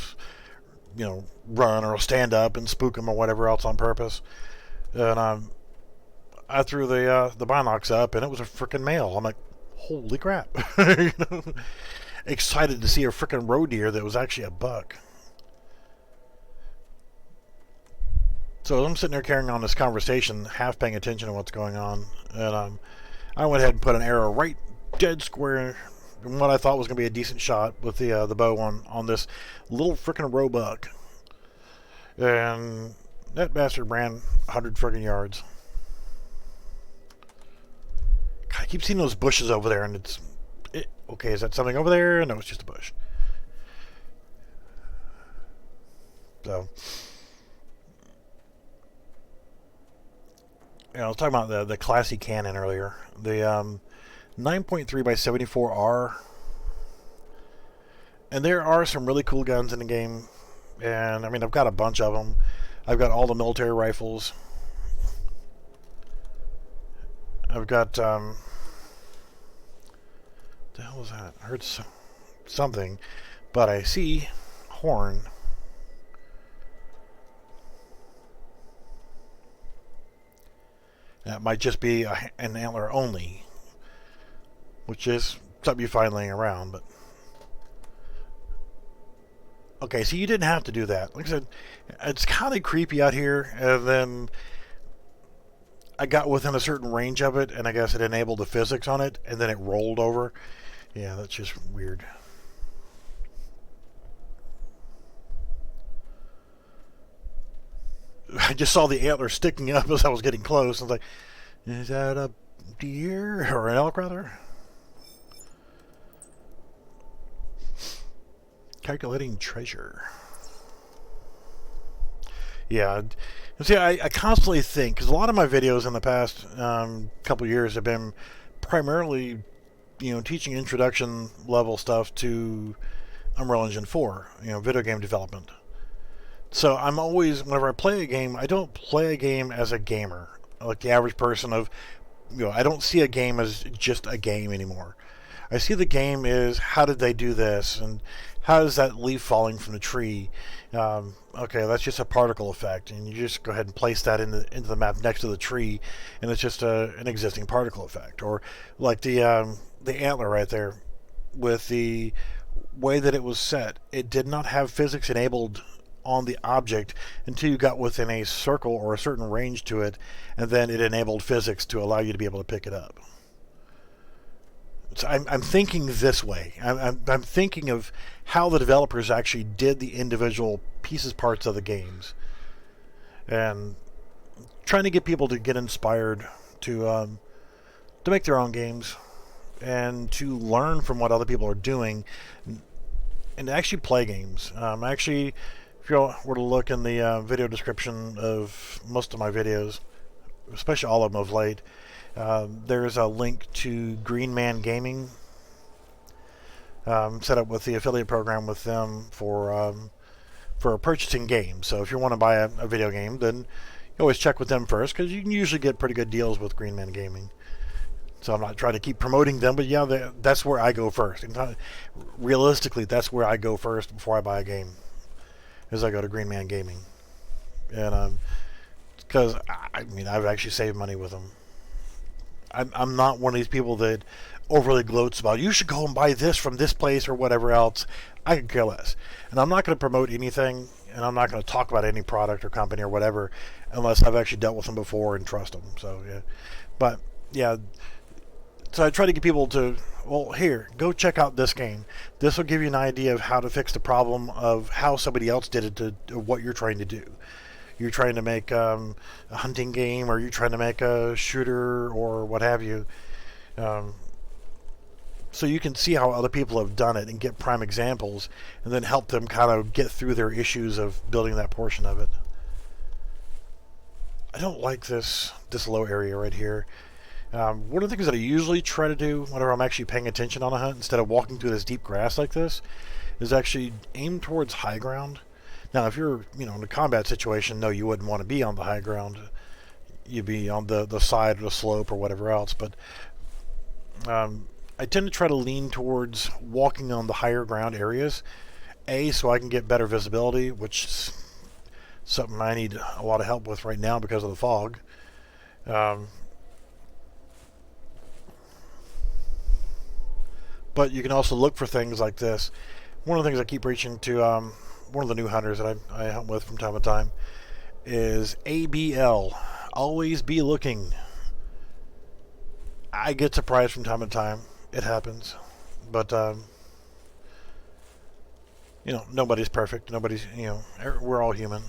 Speaker 1: and, run or stand up and spook them or whatever else on purpose. And I threw the binocs up, and it was a freaking male. I'm like, holy crap. Excited to see a freaking roe deer that was actually a buck. So I'm sitting there carrying on this conversation, half paying attention to what's going on. And I went ahead and put an arrow right dead square in what I thought was going to be a decent shot with the bow on this little freaking roe buck. And that bastard ran 100 friggin' yards. God, I keep seeing those bushes over there, and okay, is that something over there? No, it's just a bush. So, I was talking about the classy cannon earlier. The 9.3 by 74R. And there are some really cool guns in the game. And, I've got a bunch of them. I've got all the military rifles. I've got, the hell was that? I heard something. But I see horn. That might just be an antler only. Which is something you find laying around, but... Okay, so you didn't have to do that. Like I said, it's kind of creepy out here, and then I got within a certain range of it, and I guess it enabled the physics on it, and then it rolled over. Yeah, that's just weird. I just saw the antler sticking up as I was getting close. I was like, is that a deer or an elk rather? Calculating treasure. Yeah. See, I constantly think, because a lot of my videos in the past couple years have been primarily, teaching introduction level stuff to Unreal Engine 4, video game development. So I'm always, whenever I play a game, I don't play a game as a gamer, like the average person of, I don't see a game as just a game anymore. I see the game as, how did they do this, and how is that leaf falling from the tree? Okay, that's just a particle effect, and you just go ahead and place that into the map next to the tree, and it's just an existing particle effect. Or like the antler right there, with the way that it was set, it did not have physics enabled on the object until you got within a circle or a certain range to it, and then it enabled physics to allow you to be able to pick it up. So I'm thinking this way. I'm thinking of how the developers actually did the individual parts of the games, and trying to get people to get inspired to make their own games and to learn from what other people are doing and to actually play games. Actually, if you were to look in the video description of most of my videos, especially all of them of late, there's a link to Green Man Gaming, set up with the affiliate program with them for purchasing games. So if you want to buy a video game, then you always check with them first, because you can usually get pretty good deals with Green Man Gaming. So I'm not trying to keep promoting them, but yeah, that's where I go first. Realistically, that's where I go first before I buy a game, is I go to Green Man Gaming. And because I've actually saved money with them. I'm not one of these people that overly gloats about, you should go and buy this from this place or whatever else. I could care less. And I'm not going to promote anything, and I'm not going to talk about any product or company or whatever unless I've actually dealt with them before and trust them. So, yeah. But, yeah. So I try to get people to, well, here, go check out this game. This will give you an idea of how to fix the problem of how somebody else did it to what you're trying to do. You're trying to make a hunting game, or you're trying to make a shooter, or what have you. So you can see how other people have done it and get prime examples, and then help them kind of get through their issues of building that portion of it. I don't like this low area right here. One of the things that I usually try to do whenever I'm actually paying attention on a hunt, instead of walking through this deep grass like this, is actually aim towards high ground. Now, if you're, in a combat situation, no, you wouldn't want to be on the high ground. You'd be on the side of the slope or whatever else. But I tend to try to lean towards walking on the higher ground areas, so I can get better visibility, which is something I need a lot of help with right now because of the fog. But you can also look for things like this. One of the things I keep reaching to one of the new hunters that I hunt with from time to time is ABL. Always be looking. I get surprised from time to time. It happens. But, nobody's perfect. Nobody's, we're all human.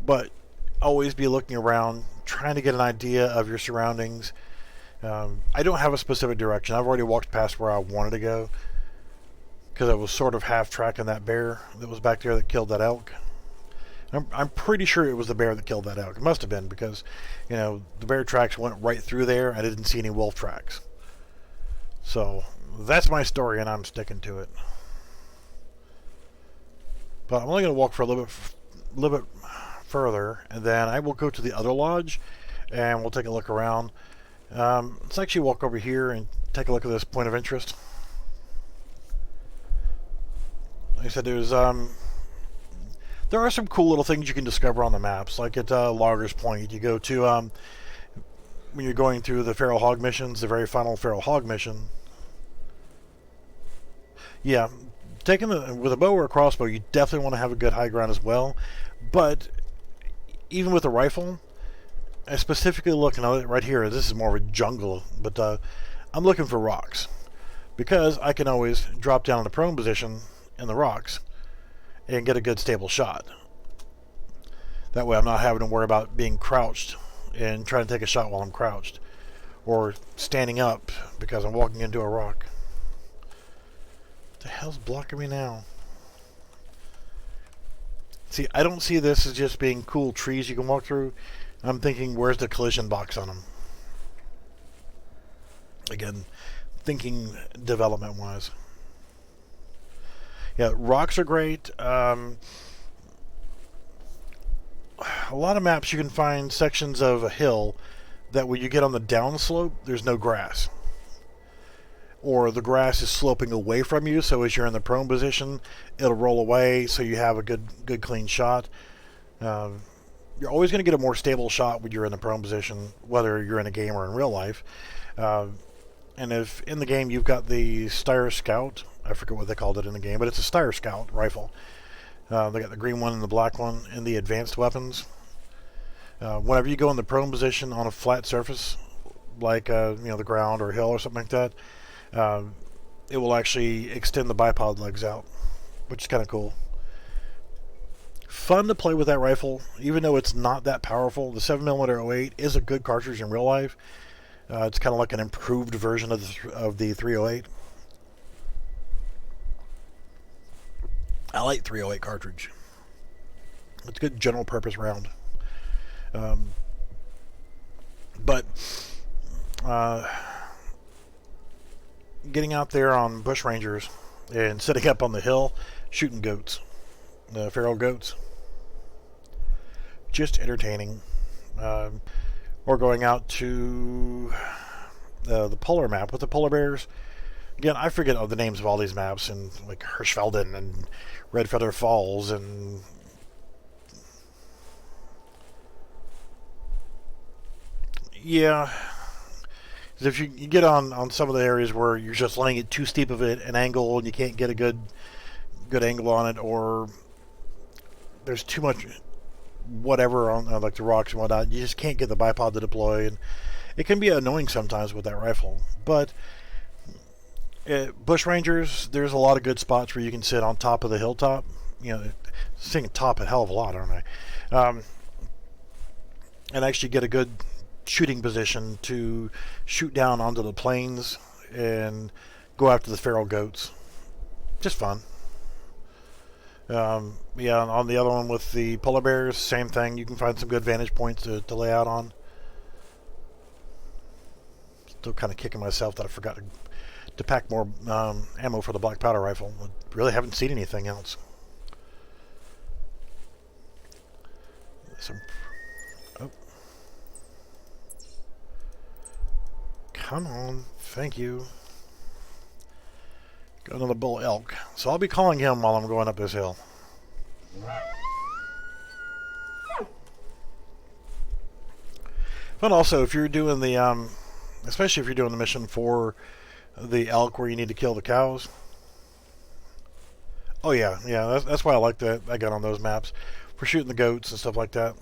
Speaker 1: But always be looking around, trying to get an idea of your surroundings. I don't have a specific direction. I've already walked past where I wanted to go, because I was sort of half-tracking that bear that was back there that killed that elk. I'm pretty sure it was the bear that killed that elk. It must have been, because, the bear tracks went right through there. I didn't see any wolf tracks. So, that's my story, and I'm sticking to it. But I'm only going to walk for a little bit further, and then I will go to the other lodge, and we'll take a look around. Let's actually walk over here and take a look at this point of interest. Like I said, there are some cool little things you can discover on the maps, like at Logger's Point. You go to, when you're going through the Feral Hog missions, the very final Feral Hog mission. Yeah, with a bow or a crossbow, you definitely want to have a good high ground as well. But even with a rifle, I specifically look, and right here, this is more of a jungle, but I'm looking for rocks, because I can always drop down in a prone position in the rocks and get a good stable shot. That way I'm not having to worry about being crouched and trying to take a shot while I'm crouched, or standing up because I'm walking into a rock. What the hell's blocking me now? See, I don't see this as just being cool trees you can walk through. I'm thinking, where's the collision box on them? Again, thinking development-wise. Yeah, rocks are great. A lot of maps you can find sections of a hill that when you get on the downslope, there's no grass. Or the grass is sloping away from you, so as you're in the prone position, it'll roll away, so you have a good clean shot. You're always going to get a more stable shot when you're in the prone position, whether you're in a game or in real life. And if in the game you've got the Steyr Scout, I forget what they called it in the game, but it's a Steyr Scout rifle. They got the green one and the black one in the advanced weapons. Whenever you go in the prone position on a flat surface, like the ground or hill or something like that, it will actually extend the bipod legs out, which is kind of cool. Fun to play with that rifle, even though it's not that powerful. The 7mm 08 is a good cartridge in real life. It's kind of like an improved version of the 308. I like 308 cartridge. It's a good general purpose round. But getting out there on bush rangers and sitting up on the hill shooting goats, feral goats, just entertaining. Or going out to the polar map with the polar bears. Again, I forget the names of all these maps, and like Hirschfelden and Red Feather Falls, and yeah, if you get on some of the areas where you're just laying it too steep of an angle and you can't get a good angle on it, or there's too much whatever on like the rocks and whatnot, you just can't get the bipod to deploy, and it can be annoying sometimes with that rifle. But bush rangers, there's a lot of good spots where you can sit on top of the hilltop. Saying top a hell of a lot, aren't I? And actually get a good shooting position to shoot down onto the plains and go after the feral goats. Just fun. Yeah, on the other one with the polar bears, same thing. You can find some good vantage points to lay out on. Still kind of kicking myself that I forgot to pack more ammo for the black powder rifle. I really haven't seen anything else. Oh. Come on, thank you. Got another bull elk. So I'll be calling him while I'm going up this hill. But also, if you're doing the, especially if you're doing the mission for the elk where you need to kill the cows. Oh yeah, that's why I like that I got on those maps. For shooting the goats and stuff like that.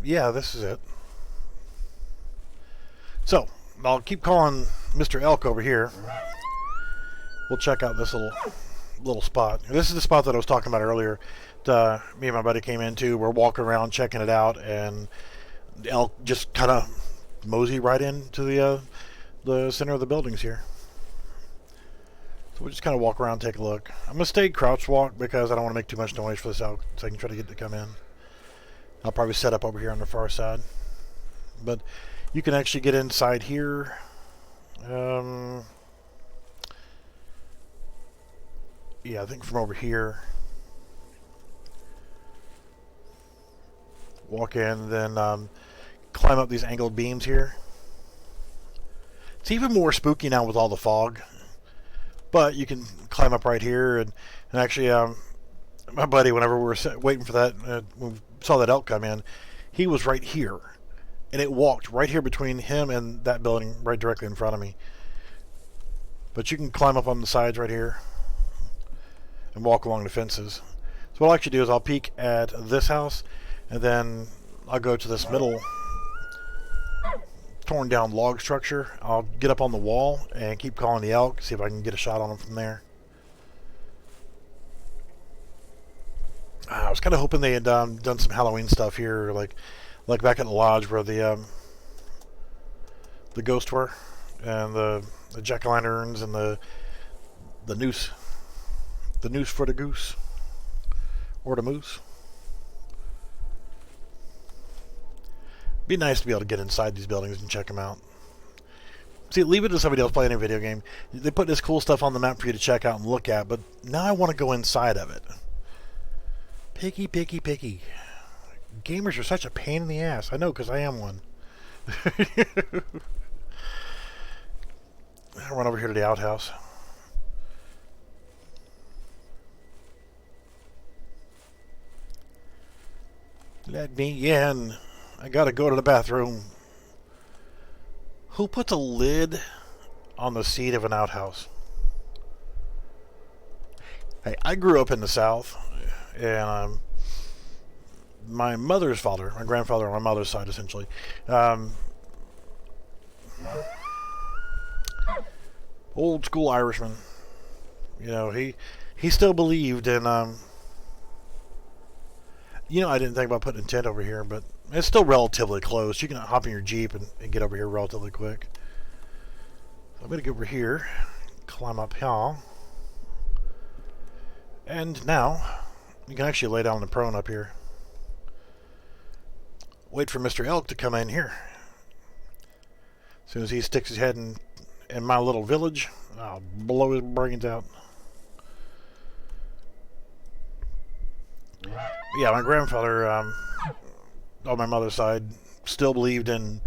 Speaker 1: Yeah, this is it. So, I'll keep calling Mr. Elk over here. We'll check out this little spot. This is the spot that I was talking about earlier. Me and my buddy came into. We're walking around checking it out, and the elk just kind of mosey right into the center of the buildings here. So we'll just kind of walk around, take a look. I'm going to stay crouch walk because I don't want to make too much noise for this elk, so I can try to get it to come in. I'll probably set up over here on the far side. But you can actually get inside here. Yeah, I think from over here. Walk in, then climb up these angled beams here. It's even more spooky now with all the fog. But you can climb up right here, and actually, my buddy, whenever we were waiting for that, when we saw that elk come in, he was right here. And it walked right here between him and that building, right directly in front of me. But you can climb up on the sides right here and walk along the fences. So what I'll actually do is I'll peek at this house, and then I'll go to this middle torn down log structure. I'll get up on the wall and keep calling the elk, see if I can get a shot on him from there. I was kind of hoping they had done some Halloween stuff here, like back at the lodge where the ghosts were, and the jack-o'-lanterns and the noose, for the goose or the moose. Be nice to be able to get inside these buildings and check them out. See, leave it to somebody else playing a video game. They put this cool stuff on the map for you to check out and look at, but now I want to go inside of it. Picky, picky, picky. Gamers are such a pain in the ass. I know, because I am one. I run over here to the outhouse. Let me in. I gotta go to the bathroom. Who puts a lid on the seat of an outhouse? Hey, I grew up in the South, and my mother's father, my grandfather on my mother's side, essentially, old school Irishman. You know, he still believed in. You know, I didn't think about putting a tent over here, but it's still relatively close. You can hop in your Jeep and get over here relatively quick. So I'm going to get over here, climb up here. And now, you can actually lay down the prone up here. Wait for Mr. Elk to come in here. As soon as he sticks his head in my little village, I'll blow his brains out. Yeah, my grandfather, on my mother's side, still believed in...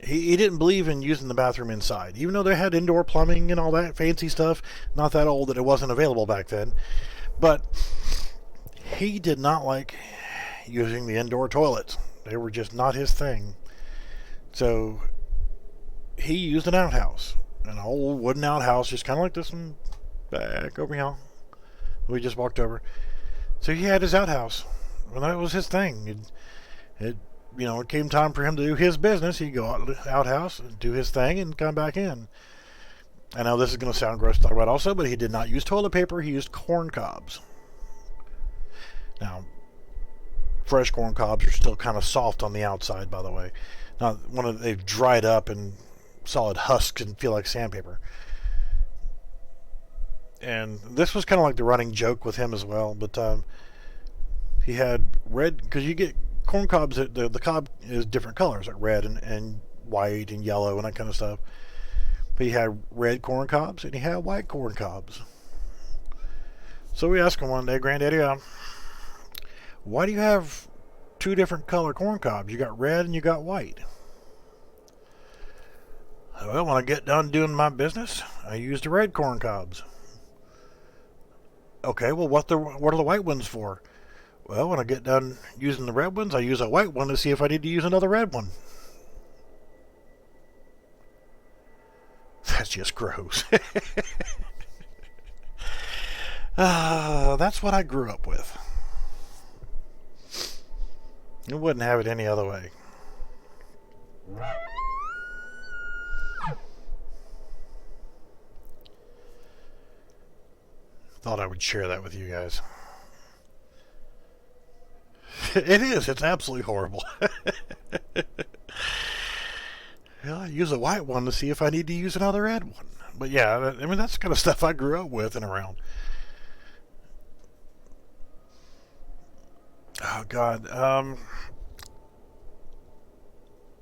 Speaker 1: He didn't believe in using the bathroom inside. Even though they had indoor plumbing and all that fancy stuff, not that old that it wasn't available back then. But he did not like using the indoor toilets. They were just not his thing. So he used an outhouse. An old wooden outhouse, just kind of like this one back over here. We just walked over. So he had his outhouse. Well, that was his thing. It came time for him to do his business. He'd go out to the outhouse and do his thing and come back in. I know this is going to sound gross to talk about also, but he did not use toilet paper. He used corn cobs. Now, fresh corn cobs are still kind of soft on the outside, by the way. Now, they've dried up and solid husks and feel like sandpaper. And this was kind of like the running joke with him as well, but he had red, because you get corn cobs, the cob is different colors, like red and white and yellow and that kind of stuff. But he had red corn cobs and he had white corn cobs. So we asked him one day, Granddaddy, why do you have two different color corn cobs? You got red and you got white. Well, when I get done doing my business, I use the red corn cobs. Okay, well, what are the white ones for? Well, when I get done using the red ones, I use a white one to see if I need to use another red one. That's just gross. That's what I grew up with. I wouldn't have it any other way. Thought I would share that with you guys. It is. It's absolutely horrible. Well, I use a white one to see if I need to use another red one. But yeah, I mean, that's the kind of stuff I grew up with and around. Oh, God. I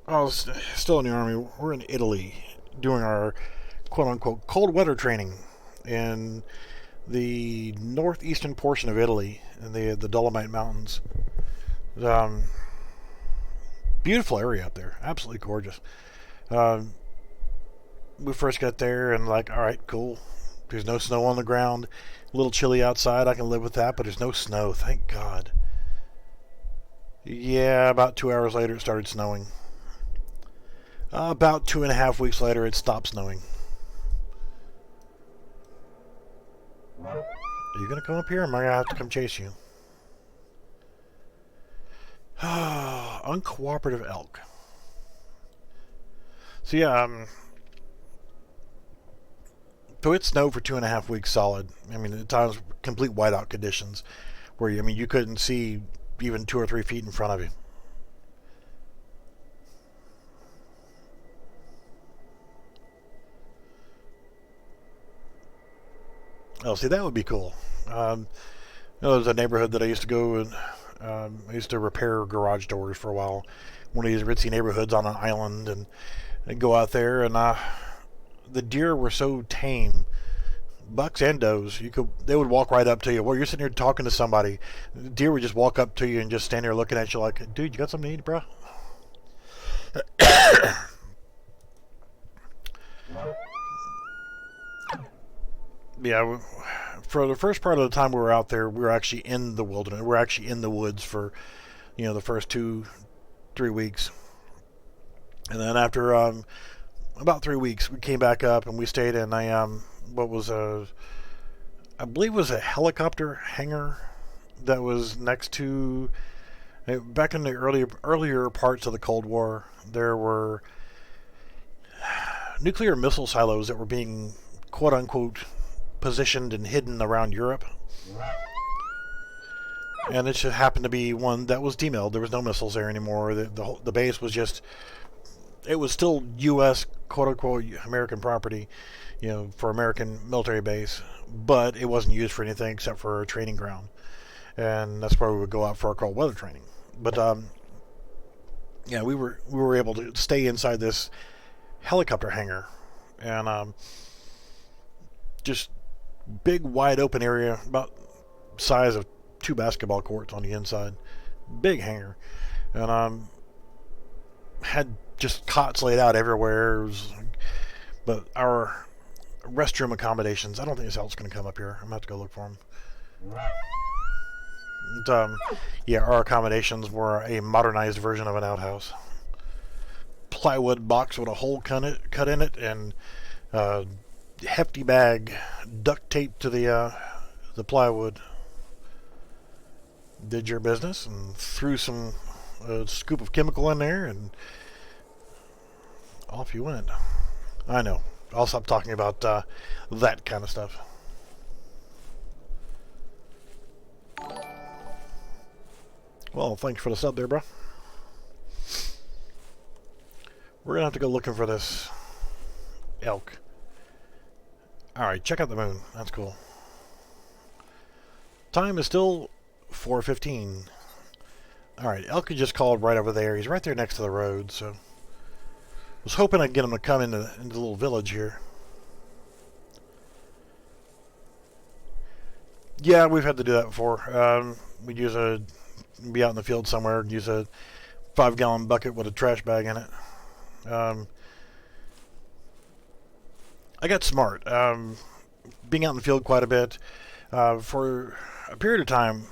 Speaker 1: was still in the Army. We're in Italy doing our quote-unquote cold weather training in the northeastern portion of Italy in the Dolomite Mountains. Beautiful area up there. Absolutely gorgeous. We first got there and like, all right, cool. There's no snow on the ground. A little chilly outside. I can live with that, but there's no snow. Thank God. Yeah, about 2 hours later it started snowing. About 2.5 weeks later it stopped snowing. Are you going to come up here or am I going to have to come chase you? Uncooperative elk. So yeah, so it snowed for 2.5 weeks solid. I mean, at times complete whiteout conditions. where I mean, you couldn't see even 2 or 3 feet in front of you. Oh, see, that would be cool. There was a neighborhood that I used to go and I used to repair garage doors for a while. One of these ritzy neighborhoods on an island, and I'd go out there, and the deer were so tame. Bucks and does, they would walk right up to you. Well, you're sitting here talking to somebody. The deer would just walk up to you and just stand there looking at you like, dude, you got something to eat, bro? Yeah, for the first part of the time we were out there, we were actually in the wilderness. We were actually in the woods for, the first 2-3 weeks. And then after about 3 weeks, we came back up and we stayed in what was I believe it was a helicopter hangar that was next to, back in the earlier parts of the Cold War, there were nuclear missile silos that were being quote unquote positioned and hidden around Europe. And it just happened to be one that was demilled. There was no missiles there anymore. The base was just, it was still U.S. quote unquote American property, for American military base, but it wasn't used for anything except for a training ground. And that's where we would go out for our cold weather training. But we were able to stay inside this helicopter hangar, and just big wide open area about size of 2 basketball courts on the inside, big hangar, and had just cots laid out everywhere. But our restroom accommodations, I don't think this out's going to come up here. I'm going to have to go look for them. And, our accommodations were a modernized version of an outhouse. Plywood box with a hole cut in it, and hefty bag duct taped to the plywood. Did your business and threw some scoop of chemical in there, and off you went. I know. I'll stop talking about that kind of stuff. Well, thanks for the sub there, bro. We're going to have to go looking for this elk. Alright, check out the moon. That's cool. Time is still 4:15. Alright, elk just called right over there. He's right there next to the road, so I was hoping I'd get him to come into the little village here. Yeah, we've had to do that before. We'd be out in the field somewhere and use a 5-gallon bucket with a trash bag in it. I got smart. Being out in the field quite a bit for a period of time.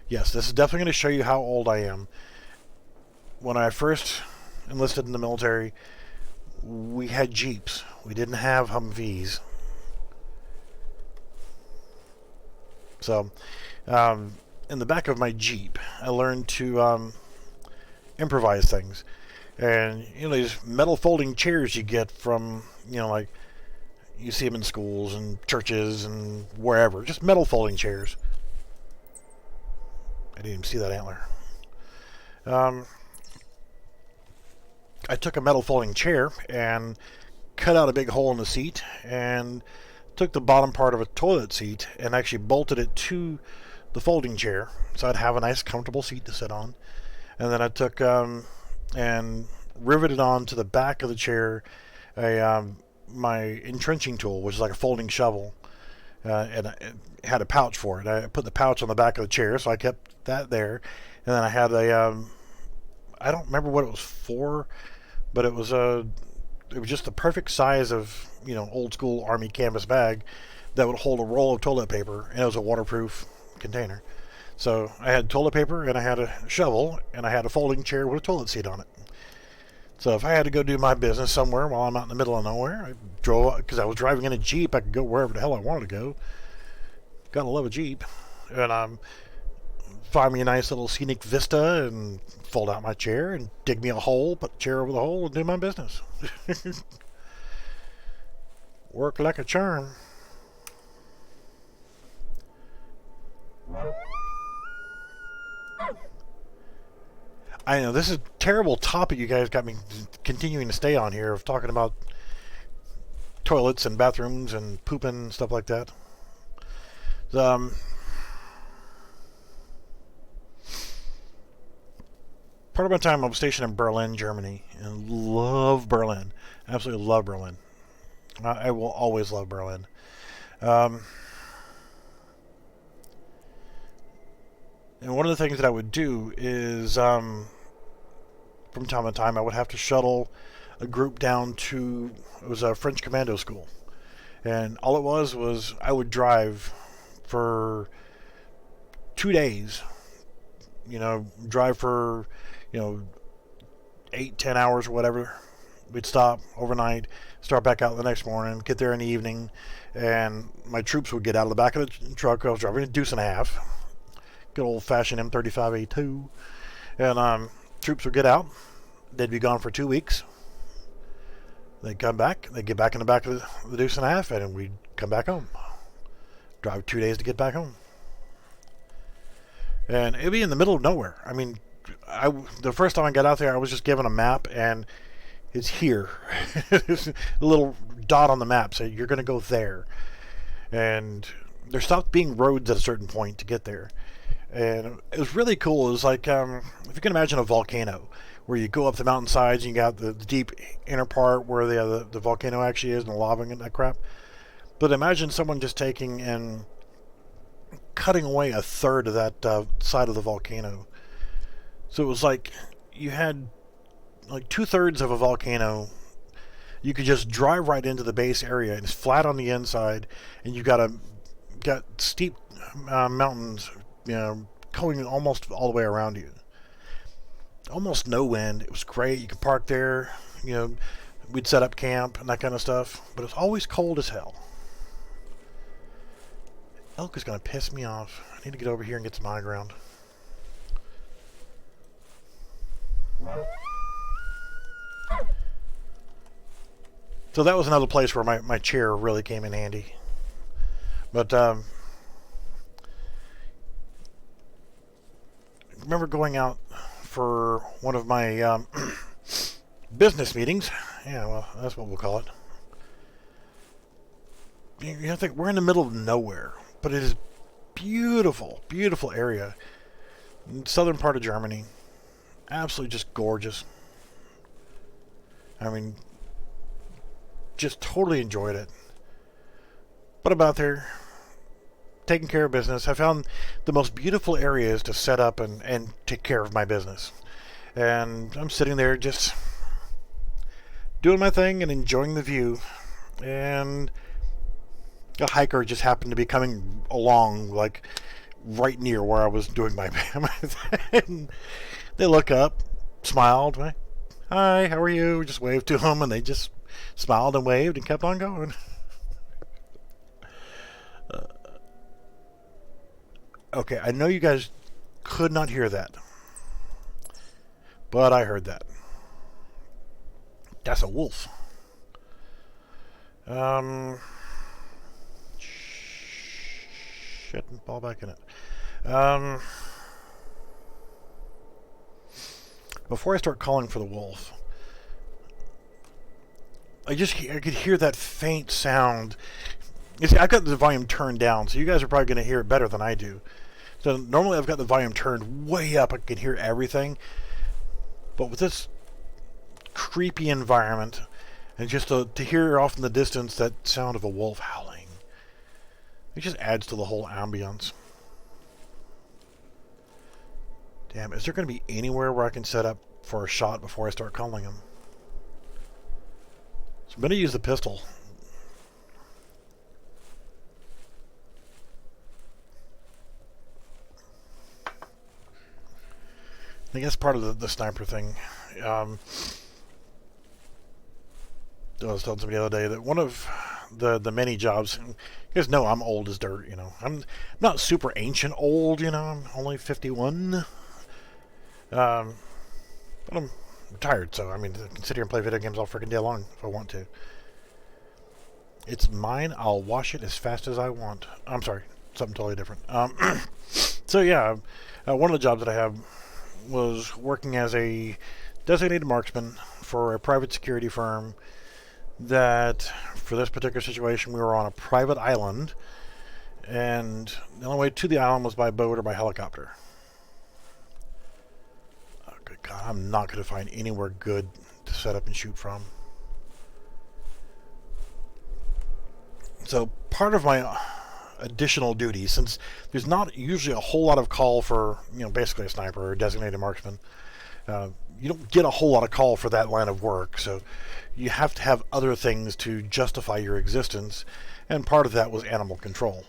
Speaker 1: Yes, this is definitely going to show you how old I am. When I first enlisted in the military, we had Jeeps. We didn't have Humvees. So, in the back of my Jeep, I learned to improvise things. And, these metal folding chairs you get from, like, you see them in schools and churches and wherever. Just metal folding chairs. I didn't even see that antler. I took a metal folding chair and cut out a big hole in the seat and took the bottom part of a toilet seat and actually bolted it to the folding chair so I'd have a nice comfortable seat to sit on. And then I took and riveted on to the back of the chair my entrenching tool, which is like a folding shovel, and it had a pouch for it. I put the pouch on the back of the chair, so I kept that there. And then I had I don't remember what it was for, but it was just the perfect size of, old school Army canvas bag that would hold a roll of toilet paper, and it was a waterproof container. So I had toilet paper, and I had a shovel, and I had a folding chair with a toilet seat on it. So if I had to go do my business somewhere while I'm out in the middle of nowhere, I drove, because I was driving in a Jeep, I could go wherever the hell I wanted to go. Gotta love a Jeep. And find me a nice little scenic vista and fold out my chair and dig me a hole, put the chair over the hole, and do my business. Work like a charm. I know this is a terrible topic you guys got me continuing to stay on here of talking about toilets and bathrooms and pooping and stuff like that. Um, Part of my time I was stationed in Berlin, Germany, and love Berlin. Absolutely love Berlin. I will always love Berlin. Um, and one of the things that I would do is, from time to time, I would have to shuttle a group down to, it was a French commando school. And all it was I would drive for 2 days, drive for, 8-10 hours or whatever. We'd stop overnight, start back out the next morning, get there in the evening, and my troops would get out of the back of the truck. I was driving a deuce and a half, good old-fashioned M35A2, and troops would get out. They'd be gone for 2 weeks. They'd come back. They'd get back in the back of the deuce and a half, and we'd come back home. Drive 2 days to get back home. And it'd be in the middle of nowhere. I mean, the first time I got out there, I was just given a map, and it's here. There's a little dot on the map saying you're going to go there. And there stopped being roads at a certain point to get there. And it was really cool. It was like, if you can imagine a volcano, where you go up the mountainsides and you got the deep inner part where the volcano actually is and the lava and that crap. But imagine someone just taking and cutting away a third of that side of the volcano. So it was like you had like 2/3 of a volcano. You could just drive right into the base area, and it's flat on the inside, and you got steep mountains, going almost all the way around you. Almost no wind. It was great. You could park there. We'd set up camp and that kind of stuff. But it was always cold as hell. Elk is going to piss me off. I need to get over here and get some high ground. So that was another place where my chair really came in handy. But I remember going out for one of my business meetings. Yeah, well, that's what we'll call it. You have to think, we're in the middle of nowhere, but it is beautiful, beautiful area. Southern part of Germany. Absolutely just gorgeous. I mean, just totally enjoyed it. But I'm out there taking care of business. I found the most beautiful areas to set up and take care of my business. And I'm sitting there just doing my thing and enjoying the view. And a hiker just happened to be coming along, like right near where I was doing my thing. They look up, smiled, hi, how are you? Just waved to them, and they just smiled and waved and kept on going. Okay, I know you guys could not hear that, but I heard that. That's a wolf. Shit, fall back in it. Before I start calling for the wolf, I could hear that faint sound. You see, I've got the volume turned down, so you guys are probably going to hear it better than I do. So normally I've got the volume turned way up. I can hear everything. But with this creepy environment, and just to hear off in the distance that sound of a wolf howling, it just adds to the whole ambience. Damn, is there going to be anywhere where I can set up for a shot before I start calling him? So I'm going to use the pistol. I think that's part of the sniper thing. I was telling somebody the other day that one of the many jobs, you guys know I'm old as dirt, I'm not super ancient old, I'm only 51. But I'm retired, so I can sit here and play video games all freaking day long if I want to. It's mine. I'll wash it as fast as I want. I'm sorry, something totally different. So yeah, one of the jobs that I have, was working as a designated marksman for a private security firm that, for this particular situation, we were on a private island, and the only way to the island was by boat or by helicopter. Oh, good God, I'm not going to find anywhere good to set up and shoot from. So part of my additional duty, since there's not usually a whole lot of call for, basically a sniper or a designated marksman, you don't get a whole lot of call for that line of work, so you have to have other things to justify your existence, and part of that was animal control.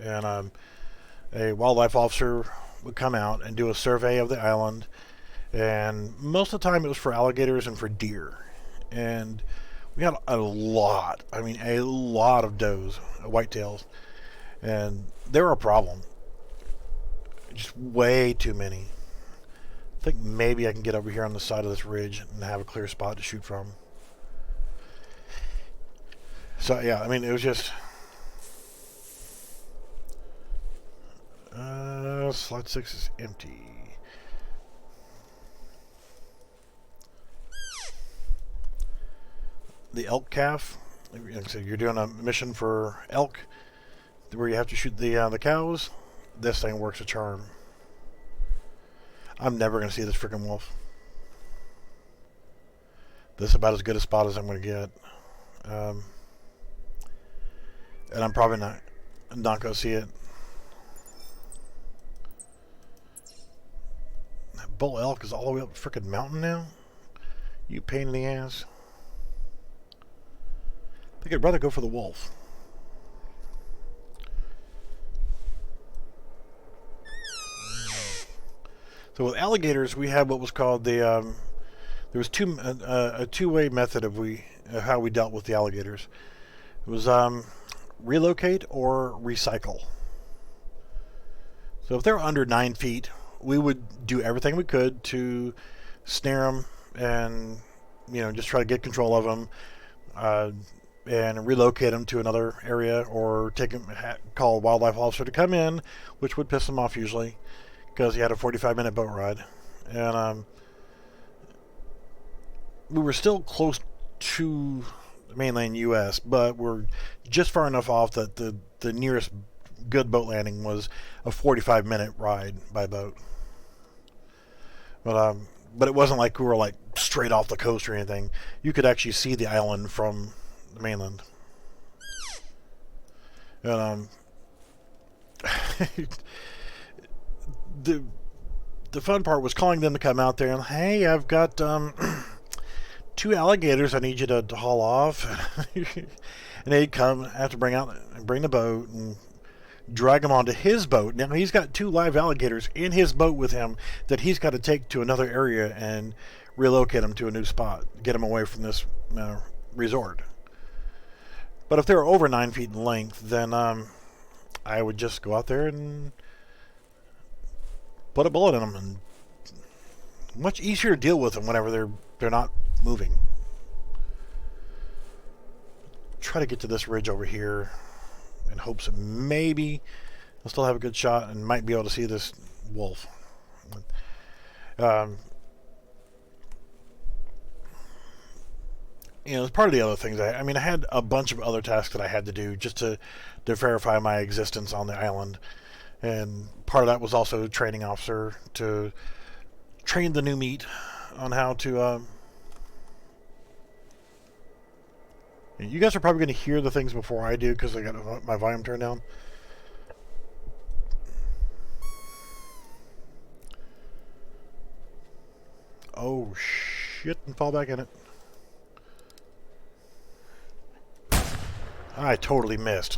Speaker 1: And a wildlife officer would come out and do a survey of the island, and most of the time it was for alligators and for deer. And we had a lot of does, whitetails, and they were a problem. Just way too many. I think maybe I can get over here on the side of this ridge and have a clear spot to shoot from. So yeah, it was just slot 6 is empty. The elk calf. So you're doing a mission for elk where you have to shoot the cows. This thing works a charm. I'm never going to see this freaking wolf. This is about as good a spot as I'm going to get. And I'm probably not going to see it. That bull elk is all the way up the freaking mountain now? You pain in the ass. I think I'd rather go for the wolf. So with alligators, we had what was called the there was a two-way method of how we dealt with the alligators. It was relocate or recycle. So if they're under 9 feet, we would do everything we could to snare them and just try to get control of them and relocate them to another area, or call a wildlife officer to come in, which would piss them off usually, because he had a 45-minute boat ride. And we were still close to the mainland U.S., but we're just far enough off that the nearest good boat landing was a 45-minute ride by boat. But it wasn't like we were like straight off the coast or anything. You could actually see the island from the mainland. And the fun part was calling them to come out there and, hey, I've got 2 alligators I need you to haul off. And they'd come, have to bring the boat and drag them onto his boat. Now he's got 2 live alligators in his boat with him that he's got to take to another area and relocate them to a new spot, get them away from this resort. But if they were over 9 feet in length, then I would just go out there and put a bullet in them, and much easier to deal with them whenever they're not moving. Try to get to this ridge over here in hopes that maybe I'll still have a good shot and might be able to see this wolf. It's part of the other things. I had a bunch of other tasks that I had to do just to verify my existence on the island. And part of that was also a training officer to train the new meat on how to... You guys are probably going to hear the things before I do because I got my volume turned down. Oh, shit, and fall back in it. I totally missed.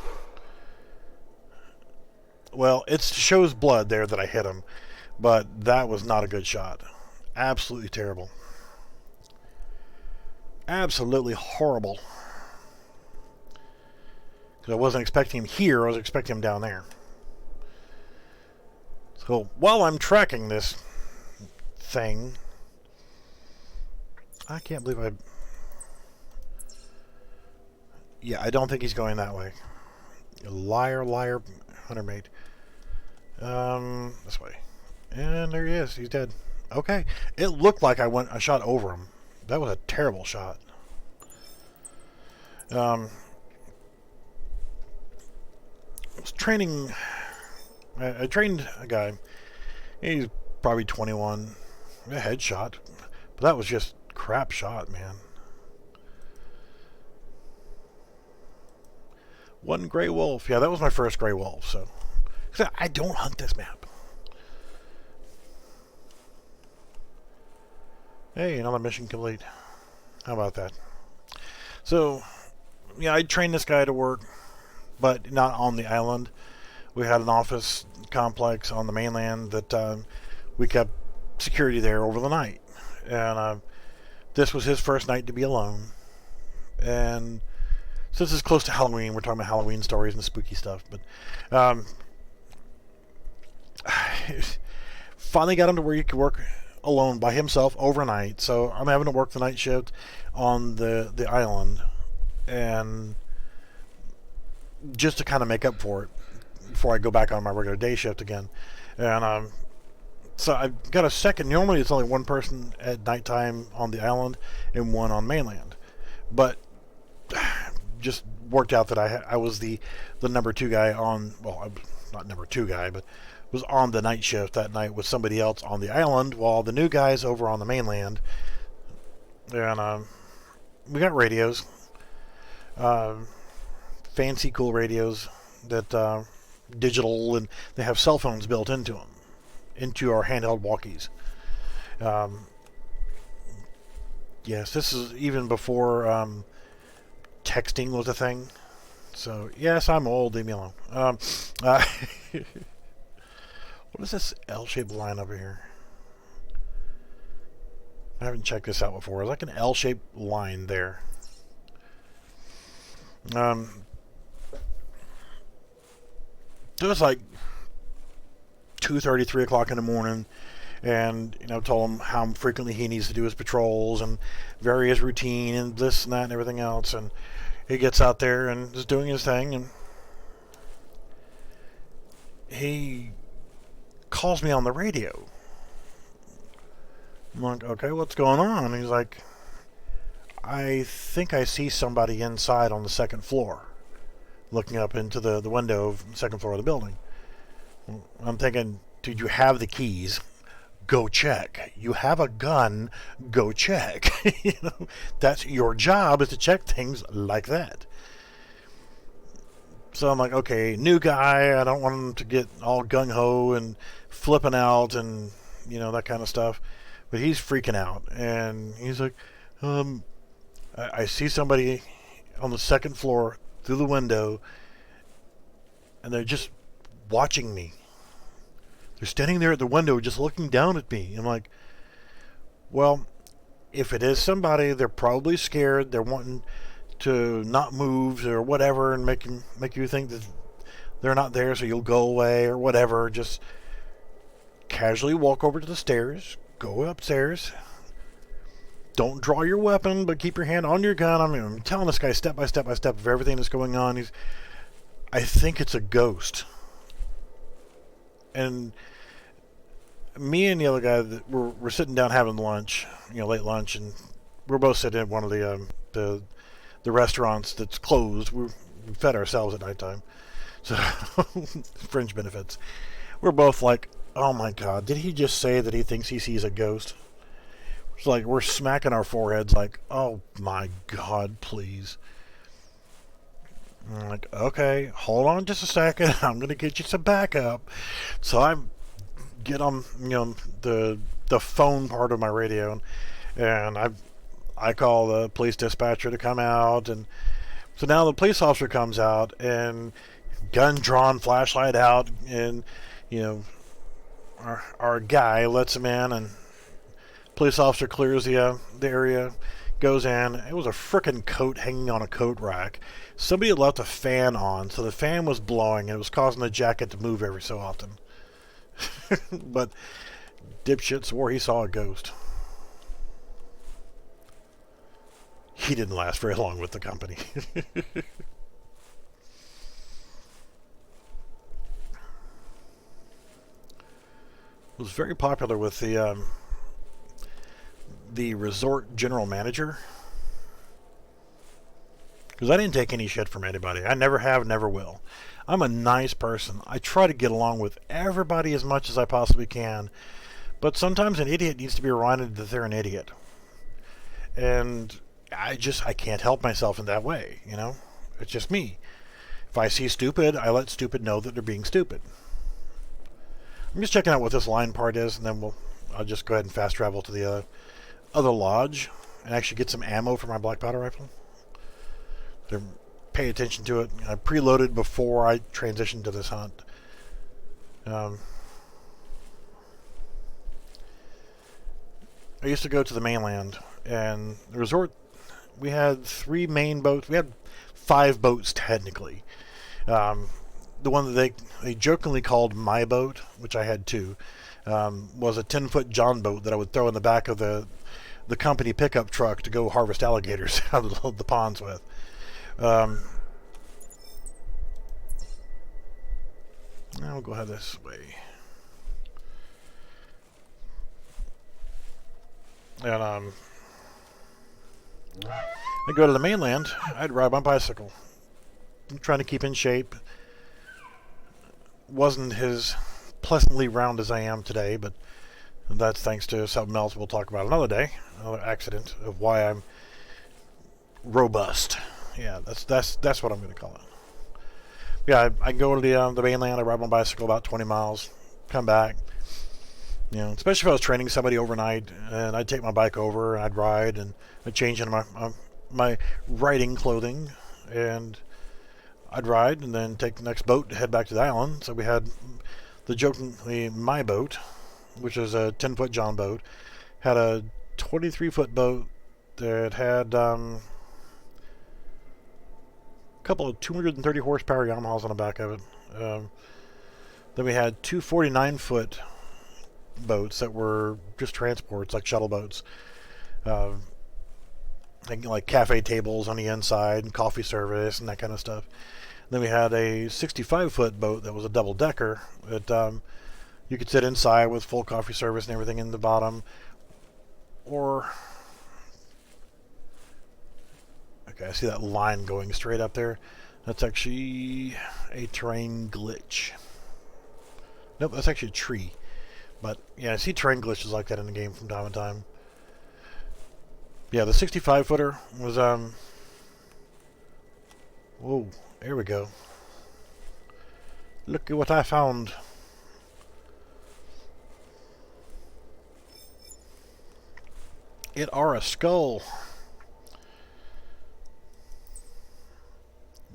Speaker 1: Well, it shows blood there that I hit him, but that was not a good shot. Absolutely terrible. Absolutely horrible. Because I wasn't expecting him here, I was expecting him down there. So while I'm tracking this thing, I can't believe Yeah, I don't think he's going that way. Liar, liar, hunter mate. This way. And there he is. He's dead. okay. It looked like I shot over him. That was a terrible shot. I was training. I trained a guy. He's probably 21. A headshot, but that was just crap shot, man. One gray wolf. Yeah, that was my first gray wolf. So I don't hunt this map. Hey, another mission complete. How about that? So, yeah, I trained this guy to work, but not on the island. We had an office complex on the mainland that we kept security there over the night. And this was his first night to be alone. And since it's close to Halloween, we're talking about Halloween stories and spooky stuff. But finally got him to where he could work alone by himself overnight. So I'm having to work the night shift on the island, and just to kind of make up for it before I go back on my regular day shift again. And so I've got a second. Normally it's only one person at nighttime on the island and one on mainland, but just worked out that I was the number two guy on, well, I'm not number two guy, but was on the night shift that night with somebody else on the island while the new guys over on the mainland. And we got radios, fancy cool radios that digital, and they have cell phones built into them, into our handheld walkies. Yes, this is even before texting was a thing. So yes, I'm old. Leave me alone. What is this L-shaped line over here? I haven't checked this out before. It's like an L-shaped line there. It was like 2:30, 3 o'clock in the morning, and told him how frequently he needs to do his patrols and vary his routine and this and that and everything else. And he gets out there and is doing his thing, and he calls me on the radio. I'm like, okay, what's going on? And he's like, I think I see somebody inside on the second floor, looking up into the window of the second floor of the building. I'm thinking, dude, you have the keys. Go check. You have a gun. Go check. That's your job, is to check things like that. So I'm like, okay, new guy. I don't want him to get all gung-ho and flipping out and, that kind of stuff. But he's freaking out. And he's like, I see somebody on the second floor through the window, and they're just watching me. They're standing there at the window just looking down at me. I'm like, well, if it is somebody, they're probably scared. They're wanting to not move or whatever, and make you think that they're not there, so you'll go away or whatever. Just casually walk over to the stairs, go upstairs. Don't draw your weapon, but keep your hand on your gun. I'm telling this guy step by step of everything that's going on. I think it's a ghost. And me and the other guy, we're sitting down having lunch, late lunch, and we're both sitting at one of the restaurants that's closed. We fed ourselves at nighttime, so fringe benefits. We're both like, oh my god, did he just say that he thinks he sees a ghost? It's like we're smacking our foreheads like, oh my god, please. I'm like, okay, hold on just a second. I'm going to get you some backup. So I get on, the phone part of my radio, and I call the police dispatcher to come out. And so now the police officer comes out, and gun drawn, flashlight out, and, our guy lets him in, and police officer clears the area, goes in. It was a frickin' coat hanging on a coat rack. Somebody had left a fan on, so the fan was blowing, and it was causing the jacket to move every so often. But dipshit swore he saw a ghost. He didn't last very long with the company. Was very popular with the the resort general manager, because I didn't take any shit from anybody. I never have, never will. I'm a nice person. I try to get along with everybody as much as I possibly can, but sometimes an idiot needs to be reminded that they're an idiot. And I can't help myself in that way, you know? It's just me. If I see stupid, I let stupid know that they're being stupid. I'm just checking out what this line part is, and then I'll just go ahead and fast travel to the other lodge and actually get some ammo for my black powder rifle. So pay attention to it. I preloaded before I transitioned to this hunt. I used to go to the mainland, and the resort, we had 3 main boats. We had 5 boats technically. The one that they jokingly called my boat, which I had 2, was a 10-foot John boat that I would throw in the back of the company pickup truck to go harvest alligators out of the ponds with. Now we'll go ahead this way. And I go to the mainland, I'd ride my bicycle. I'm trying to keep in shape. Wasn't as pleasantly round as I am today, but that's thanks to something else we'll talk about another day. Another accident of why I'm robust. Yeah, that's what I'm going to call it. Yeah, I go to the mainland. I ride my bicycle about 20 miles, come back. You know, especially if I was training somebody overnight, and I'd take my bike over and I'd ride, and I'd change into my riding clothing, and I'd ride, and then take the next boat to head back to the island. So we had my boat, which is a 10-foot John boat, had a 23-foot boat that had a couple of 230 horsepower Yamahas on the back of it. Then we had 2 49-foot boats that were just transports, like shuttle boats, like cafe tables on the inside and coffee service and that kind of stuff. Then we had a 65-foot boat that was a double-decker that you could sit inside with full coffee service and everything in the bottom. Or, okay, I see that line going straight up there. That's actually a terrain glitch. Nope, that's actually a tree. But yeah, I see terrain glitches like that in the game from time to time. Yeah, the 65-footer was whoa, there we go. Look at what I found. It are a skull.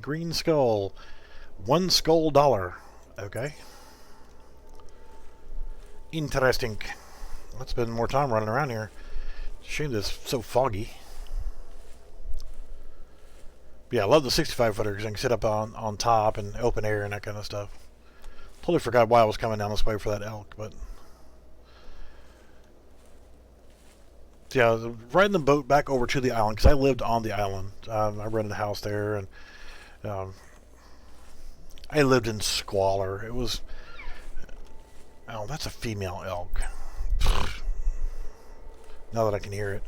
Speaker 1: Green skull. $1 skull dollar. Okay. Interesting. Let's spend more time running around here. Shame this is so foggy. But yeah, I love the 65-footer because I can sit up on top and open air and that kind of stuff. Totally forgot why I was coming down this way for that elk, but yeah, riding the boat back over to the island because I lived on the island. I rented a house there, and I lived in squalor. It was, oh, that's a female elk. Now that I can hear it,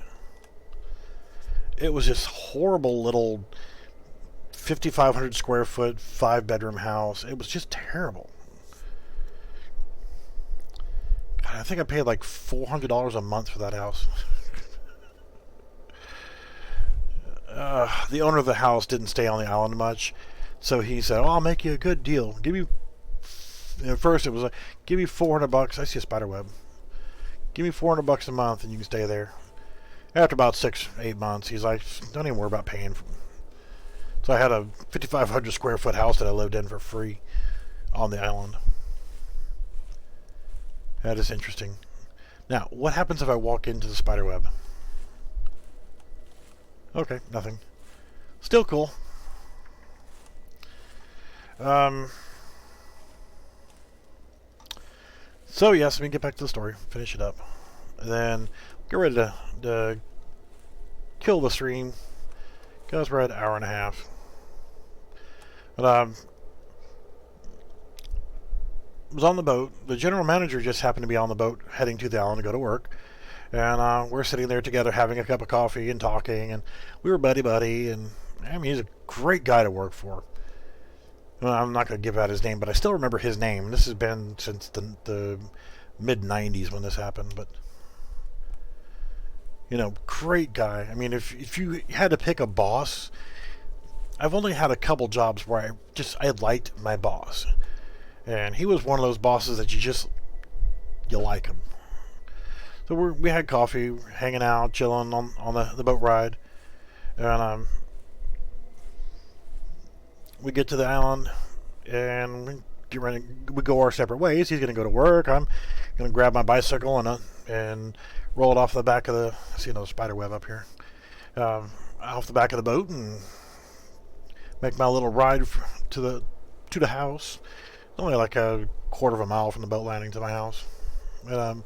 Speaker 1: it was this horrible little 5,500 square foot 5-bedroom house. It was just terrible. God, I think I paid like $400 a month for that house. The owner of the house didn't stay on the island much, so he said, "Oh, I'll make you a good deal. Give me." At first, it was like, "Give me $400." I see a spider web. Give me $400 a month, and you can stay there. After about 6-8 months, he's like, "Don't even worry about paying." So I had a 5,500 square foot house that I lived in for free on the island. That is interesting. Now, what happens if I walk into the spider web? Okay, nothing. Still cool. So yes, let me get back to the story, finish it up, and then get ready to kill the stream, because we're at an hour and a half. But I was on the boat. The general manager just happened to be on the boat heading to the island to go to work, And we're sitting there together having a cup of coffee and talking, and we were buddy-buddy, and I mean, he's a great guy to work for. Well, I'm not going to give out his name, but I still remember his name. This has been since the mid-90s when this happened, but great guy. I mean, if you had to pick a boss, I've only had a couple jobs where I liked my boss, and he was one of those bosses that you like him. So we had coffee, hanging out, chilling on the boat ride, and we get to the island, and we go our separate ways. He's going to go to work. I'm going to grab my bicycle and roll it off the back of the spider web up here, off the back of the boat, and make my little ride to the house. Only like a quarter of a mile from the boat landing to my house. And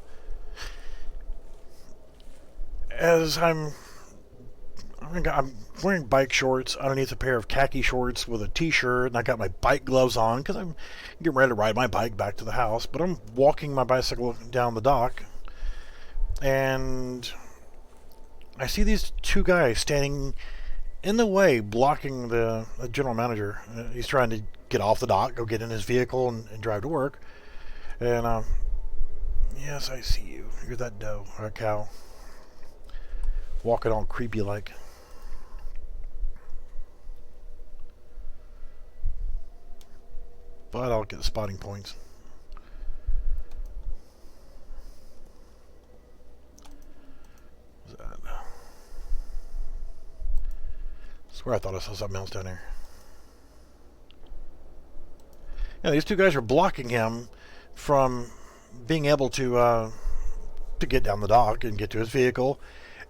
Speaker 1: as I'm wearing bike shorts underneath a pair of khaki shorts with a t-shirt, and I got my bike gloves on because I'm getting ready to ride my bike back to the house. But I'm walking my bicycle down the dock, and I see these two guys standing in the way, blocking the general manager. He's trying to get off the dock, go get in his vehicle, and drive to work. And yes, I see you. You're that doe or a cow, walking all creepy like. But I'll get the spotting points. What's that? I swear I thought I saw something else down here. Yeah, these two guys are blocking him from being able to get down the dock and get to his vehicle.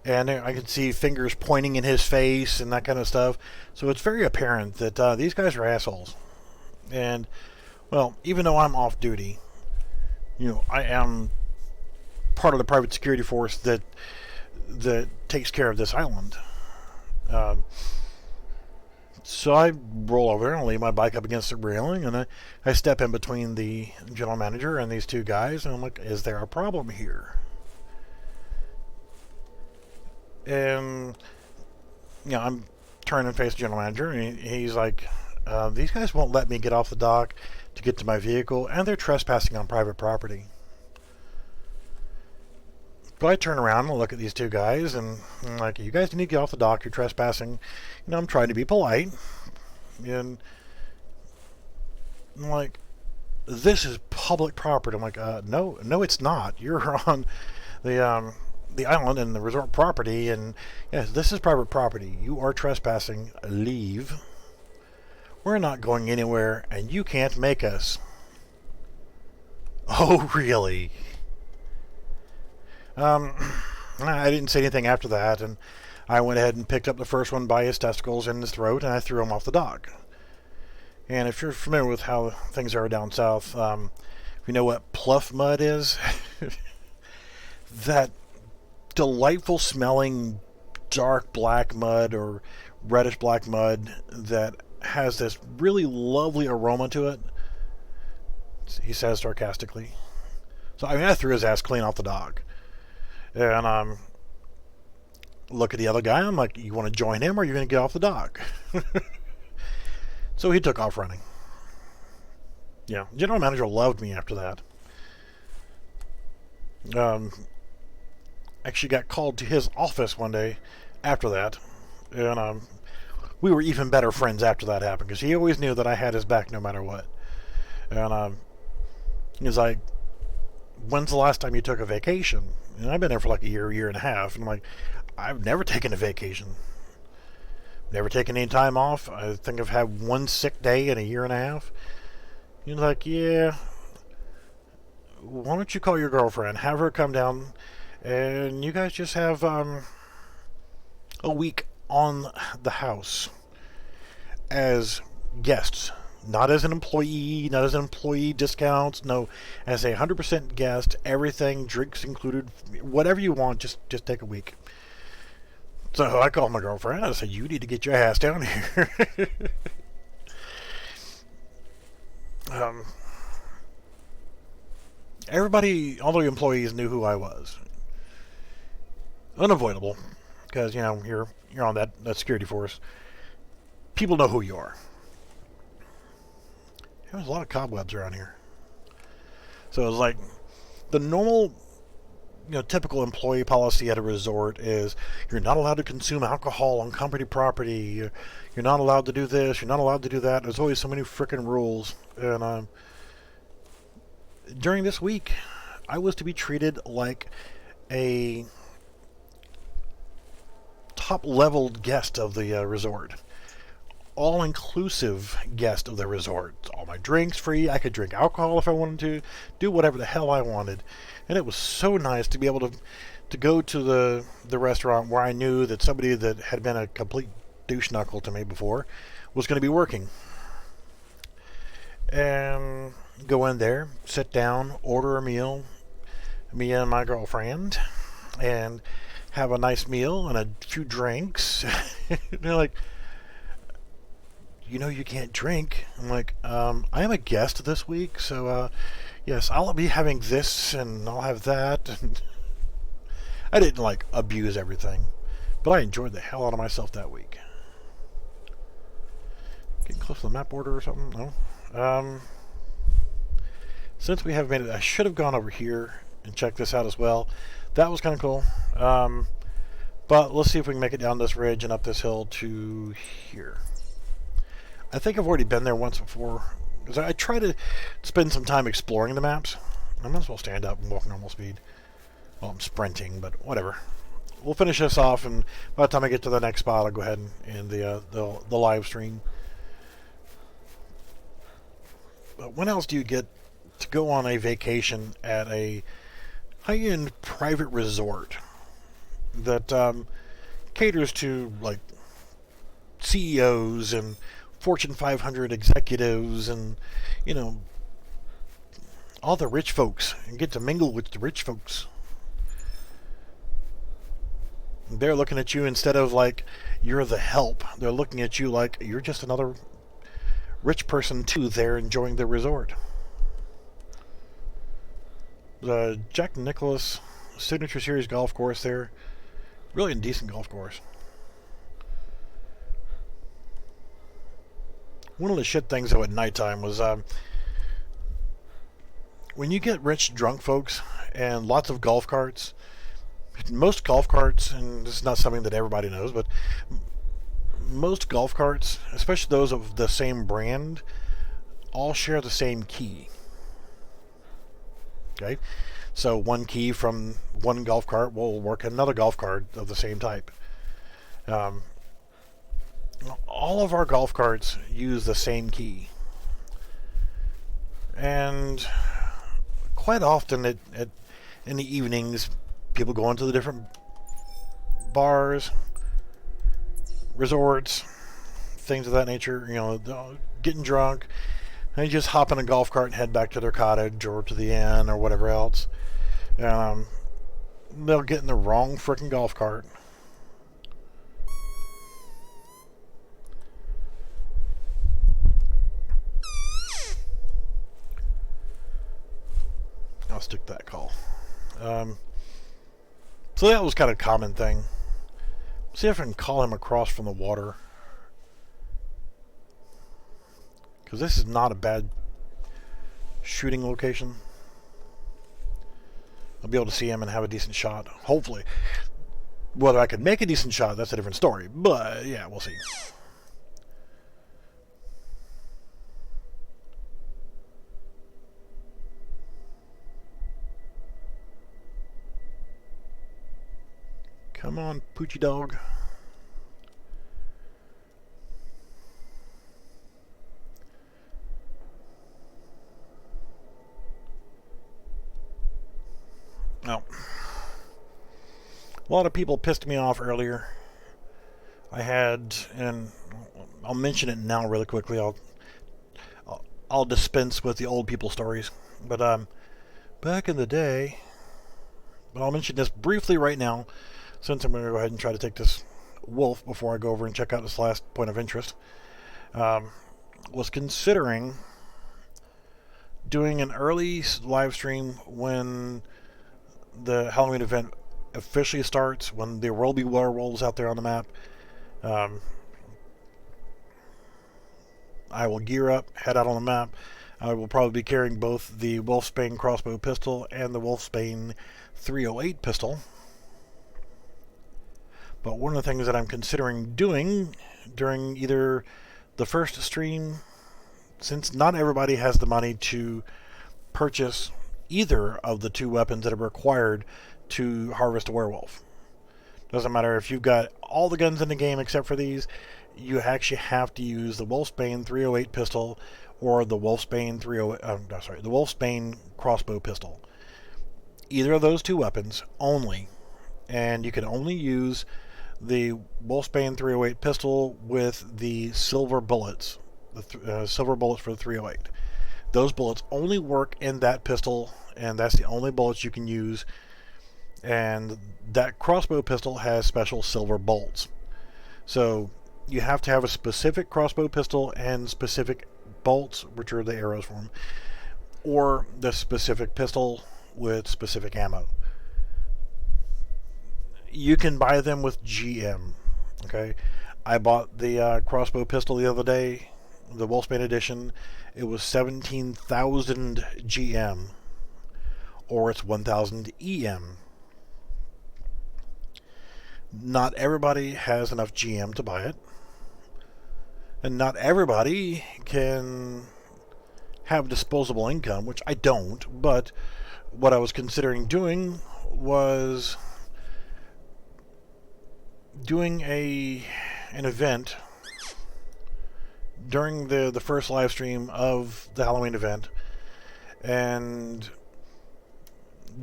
Speaker 1: And I can see fingers pointing in his face and that kind of stuff. So it's very apparent that these guys are assholes. And, well, even though I'm off duty, I am part of the private security force that takes care of this island. So I roll over and lay my bike up against the railing, and I step in between the general manager and these two guys, and I'm like, is there a problem here? And I'm turning and face the general manager, and he's like, these guys won't let me get off the dock to get to my vehicle, and they're trespassing on private property. But I turn around and look at these two guys, and I'm like, you guys need to get off the dock, you're trespassing. I'm trying to be polite, and I'm like, this is public property. I'm like, no, it's not. You're on the island and the resort property, and yes, this is private property. You are trespassing. Leave. We're not going anywhere, and you can't make us. Oh, really? I didn't say anything after that, and I went ahead and picked up the first one by his testicles and his throat, and I threw him off the dock. And if you're familiar with how things are down south, if you know what pluff mud is, that delightful smelling dark black mud or reddish black mud that has this really lovely aroma to it, he says sarcastically. So I threw his ass clean off the dock. And look at the other guy. I'm like, you want to join him or are you going to get off the dock? So he took off running. Yeah, general manager loved me after that. Actually got called to his office one day after that. And we were even better friends after that happened because he always knew that I had his back no matter what. And he was like, when's the last time you took a vacation? And I've been there for like a year and a half. And I'm like, I've never taken a vacation. Never taken any time off. I think I've had one sick day in a year and a half. He's like, yeah. Why don't you call your girlfriend, have her come down, and you guys just have a week on the house as guests. Not as an employee, not as an employee discounts, no, as a 100% guest, everything, drinks included, whatever you want, just take a week. So I called my girlfriend, I said, you need to get your ass down here. Everybody, all the employees knew who I was. unavoidable because you're on that security force. People know who you are. There's a lot of cobwebs around here. So it's like the normal, typical employee policy at a resort is you're not allowed to consume alcohol on company property. You're not allowed to do this. You're not allowed to do that. There's always so many freaking rules. And during this week, I was to be treated like a top-leveled guest of the resort. All-inclusive guest of the resort. All my drinks free. I could drink alcohol if I wanted to. Do whatever the hell I wanted. And it was so nice to be able to go to the restaurant where I knew that somebody that had been a complete douche knuckle to me before was going to be working. And go in there, sit down, order a meal, me and my girlfriend, and have a nice meal and a few drinks. They're like, you can't drink. I'm like, I am a guest this week, so yes, I'll be having this and I'll have that. And I didn't abuse everything, but I enjoyed the hell out of myself that week. Getting close to the map border or something? No. Since we haven't made it, I should have gone over here and checked this out as well. That was kind of cool. But let's see if we can make it down this ridge and up this hill to here. I think I've already been there once before, because I try to spend some time exploring the maps. I might as well stand up and walk normal speed. Well, I'm sprinting, but whatever. We'll finish this off, and by the time I get to the next spot, I'll go ahead and end the live stream. But when else do you get to go on a vacation at a high-end private resort that caters to CEOs and Fortune 500 executives and all the rich folks, and get to mingle with the rich folks? They're looking at you instead of like you're the help. They're looking at you like you're just another rich person too. They're enjoying the resort. The Jack Nicklaus Signature Series golf course there. Really a decent golf course. One of the shit things though at nighttime was when you get rich drunk folks and lots of golf carts. Most golf carts, and this is not something that everybody knows, but most golf carts, especially those of the same brand, all share the same key. Okay? So one key from one golf cart will work another golf cart of the same type. All of our golf carts use the same key. And quite often in the evenings, people go into the different bars, resorts, things of that nature, getting drunk, and they just hop in a golf cart and head back to their cottage or to the inn or whatever else. They'll get in the wrong frickin' golf cart. I'll stick to that call. So that was kind of a common thing. See if I can call him across from the water. Because this is not a bad shooting location. I'll be able to see him and have a decent shot. Hopefully. Whether I can make a decent shot, that's a different story. But, yeah, we'll see. Come on, Poochie dog. Now, a lot of people pissed me off earlier. I had, and I'll mention it now really quickly. I'll dispense with the old people stories. But back in the day, but I'll mention this briefly right now, since I'm going to go ahead and try to take this wolf before I go over and check out this last point of interest. Was considering doing an early live stream when the Halloween event officially starts, when there will be werewolves out there on the map, I will gear up, head out on the map. I will probably be carrying both the Wolfsbane crossbow pistol and the Wolfsbane 308 pistol. But one of the things that I'm considering doing during either the first stream, since not everybody has the money to purchase either of the two weapons that are required to harvest a werewolf. Doesn't matter if you've got all the guns in the game except for these, you actually have to use the Wolfsbane 308 pistol or the Wolfsbane the Wolfsbane crossbow pistol. Either of those two weapons only, and you can only use the Wolfsbane 308 pistol with the silver bullets, the silver bullets for the 308. Those bullets only work in that pistol, and that's the only bullets you can use. And that crossbow pistol has special silver bolts. So you have to have a specific crossbow pistol and specific bolts, which are the arrows for them, or the specific pistol with specific ammo. You can buy them with GM. Okay, I bought the crossbow pistol the other day, the Wolfsbane edition. It was 17,000 GM, or it's 1,000 EM. Not everybody has enough GM to buy it, and not everybody can have disposable income, which I don't. But what I was considering doing was doing an event during the first live stream of the Halloween event, and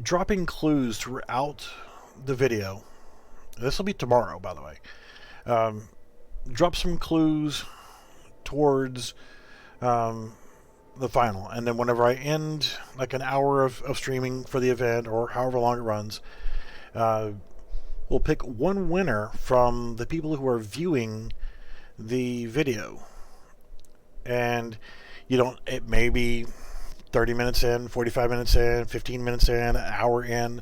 Speaker 1: dropping clues throughout the video. This will be tomorrow, by the way. Drop some clues towards the final, and then whenever I end like an hour of streaming for the event, or however long it runs, we'll pick one winner from the people who are viewing the video. And it may be 30 minutes in, 45 minutes in, 15 minutes in, an hour in.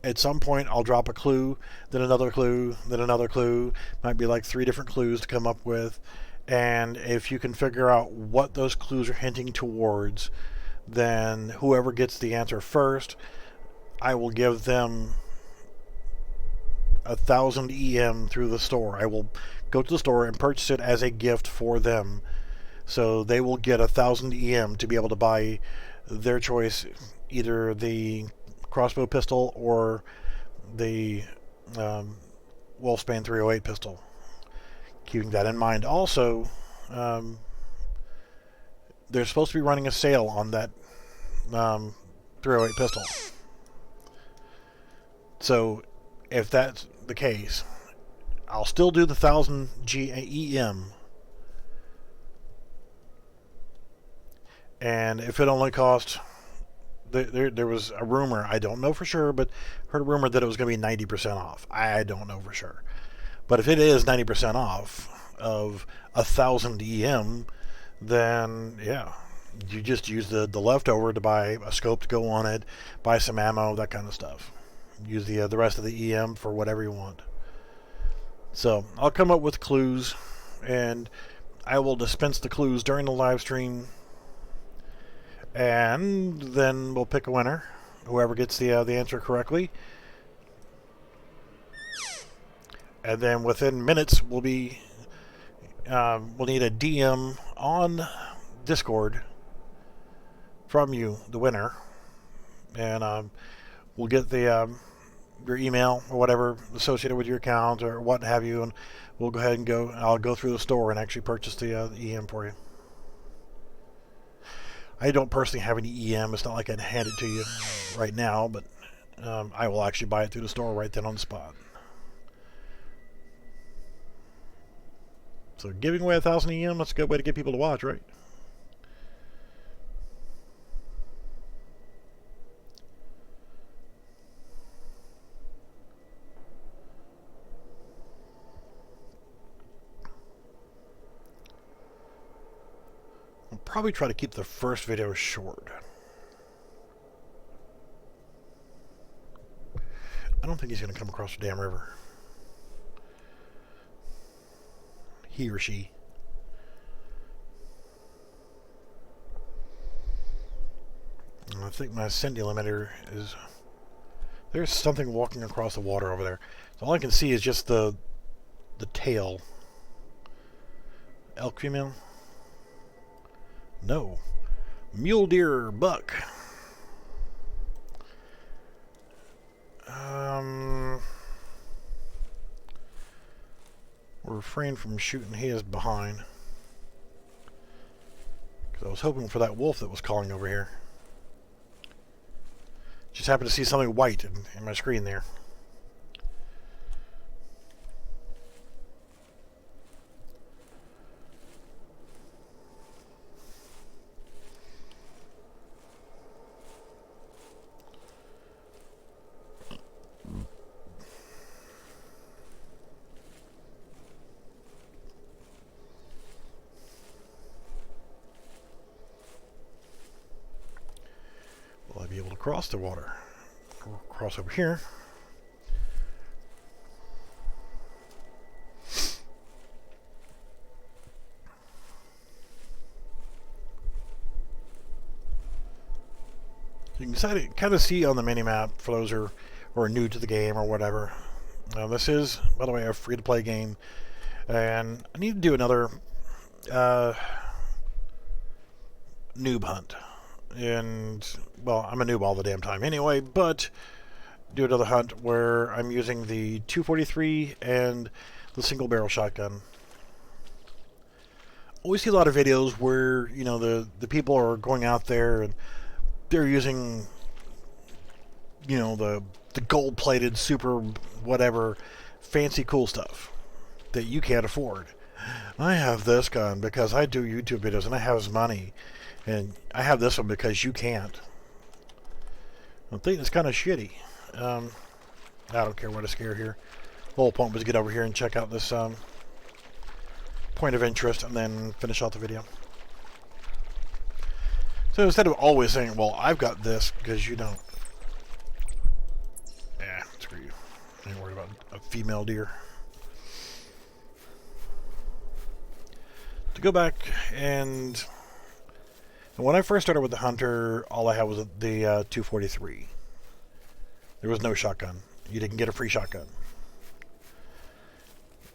Speaker 1: At some point I'll drop a clue, then another clue, then another clue. Might be like 3 different clues to come up with. And if you can figure out what those clues are hinting towards, then whoever gets the answer first, I will give them 1,000 EM through the store. I will go to the store and purchase it as a gift for them. So they will get 1,000 EM to be able to buy their choice, either the crossbow pistol or the Wolfsbane 308 pistol. Keeping that in mind, also, they're supposed to be running a sale on that 308 pistol. So if that's the case, I'll still do the 1,000 EM. And if it only cost, there was a rumor, I don't know for sure, but heard a rumor that it was going to be 90% off. I don't know for sure. But if it is 90% off of 1,000 EM, then yeah, you just use the leftover to buy a scope to go on it, buy some ammo, that kind of stuff. Use the rest of the EM for whatever you want. So I'll come up with clues, and I will dispense the clues during the live stream, and then we'll pick a winner, whoever gets the answer correctly. And then within minutes, we'll need a DM on Discord from you, the winner, and we'll get the your email or whatever associated with your account or what have you, and we'll go ahead and I'll go through the store and actually purchase the EM for you. I don't personally have any EM. It's not like I'd hand it to you right now, but I will actually buy it through the store right then on the spot. So giving away 1,000 EM, that's a good way to get people to watch, right? I'll probably try to keep the first video short. I don't think he's going to come across the damn river. He or she. I think my ascend limiter is... There's something walking across the water over there. So all I can see is just the tail. Elk female? No. Mule deer buck. We'll refrain from shooting his behind. Because I was hoping for that wolf that was calling over here. Just happened to see something white in my screen there. Will I be able to cross the water? We'll cross over here. You can kind of see on the mini-map, for those who are new to the game or whatever. This is, by the way, a free-to-play game. And I need to do another noob hunt. And, well, I'm a noob all the damn time anyway, but do another hunt where I'm using the 243 and the single barrel shotgun. Always see a lot of videos where, you know, the people are going out there and they're using, you know, the gold-plated, super whatever, fancy cool stuff that you can't afford. I have this gun because I do YouTube videos and I have money. And I have this one because you can't. I think it's kind of shitty. I don't care what I scare here. The whole point was to get over here and check out this point of interest and then finish out the video. So instead of always saying, well, I've got this because you don't. Yeah, screw you. I ain't worried about a female deer. To go back and when I first started with the Hunter, all I had was the 243. There was no shotgun. You didn't get a free shotgun.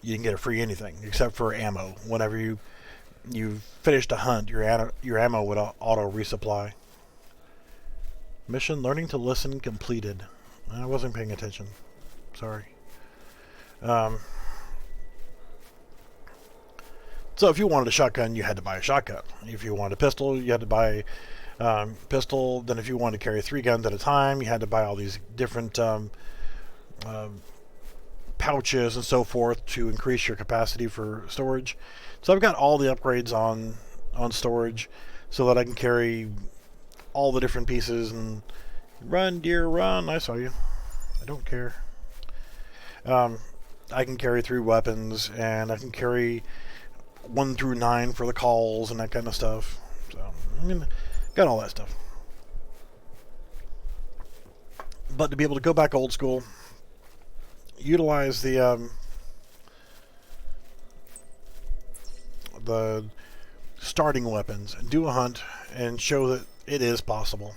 Speaker 1: You didn't get a free anything except for ammo. Whenever you finished a hunt, your ammo would auto resupply. Mission: learning to listen completed. I wasn't paying attention. Sorry. So if you wanted a shotgun, you had to buy a shotgun. If you wanted a pistol, you had to buy a pistol. Then if you wanted to carry 3 guns at a time, you had to buy all these different pouches and so forth to increase your capacity for storage. So I've got all the upgrades on storage so that I can carry all the different pieces and run, deer, run. I saw you. I don't care. I can carry 3 weapons and I can carry 1 through 9 for the calls and that kind of stuff. So, I mean, got all that stuff. But to be able to go back old school, utilize the starting weapons, and do a hunt, and show that it is possible.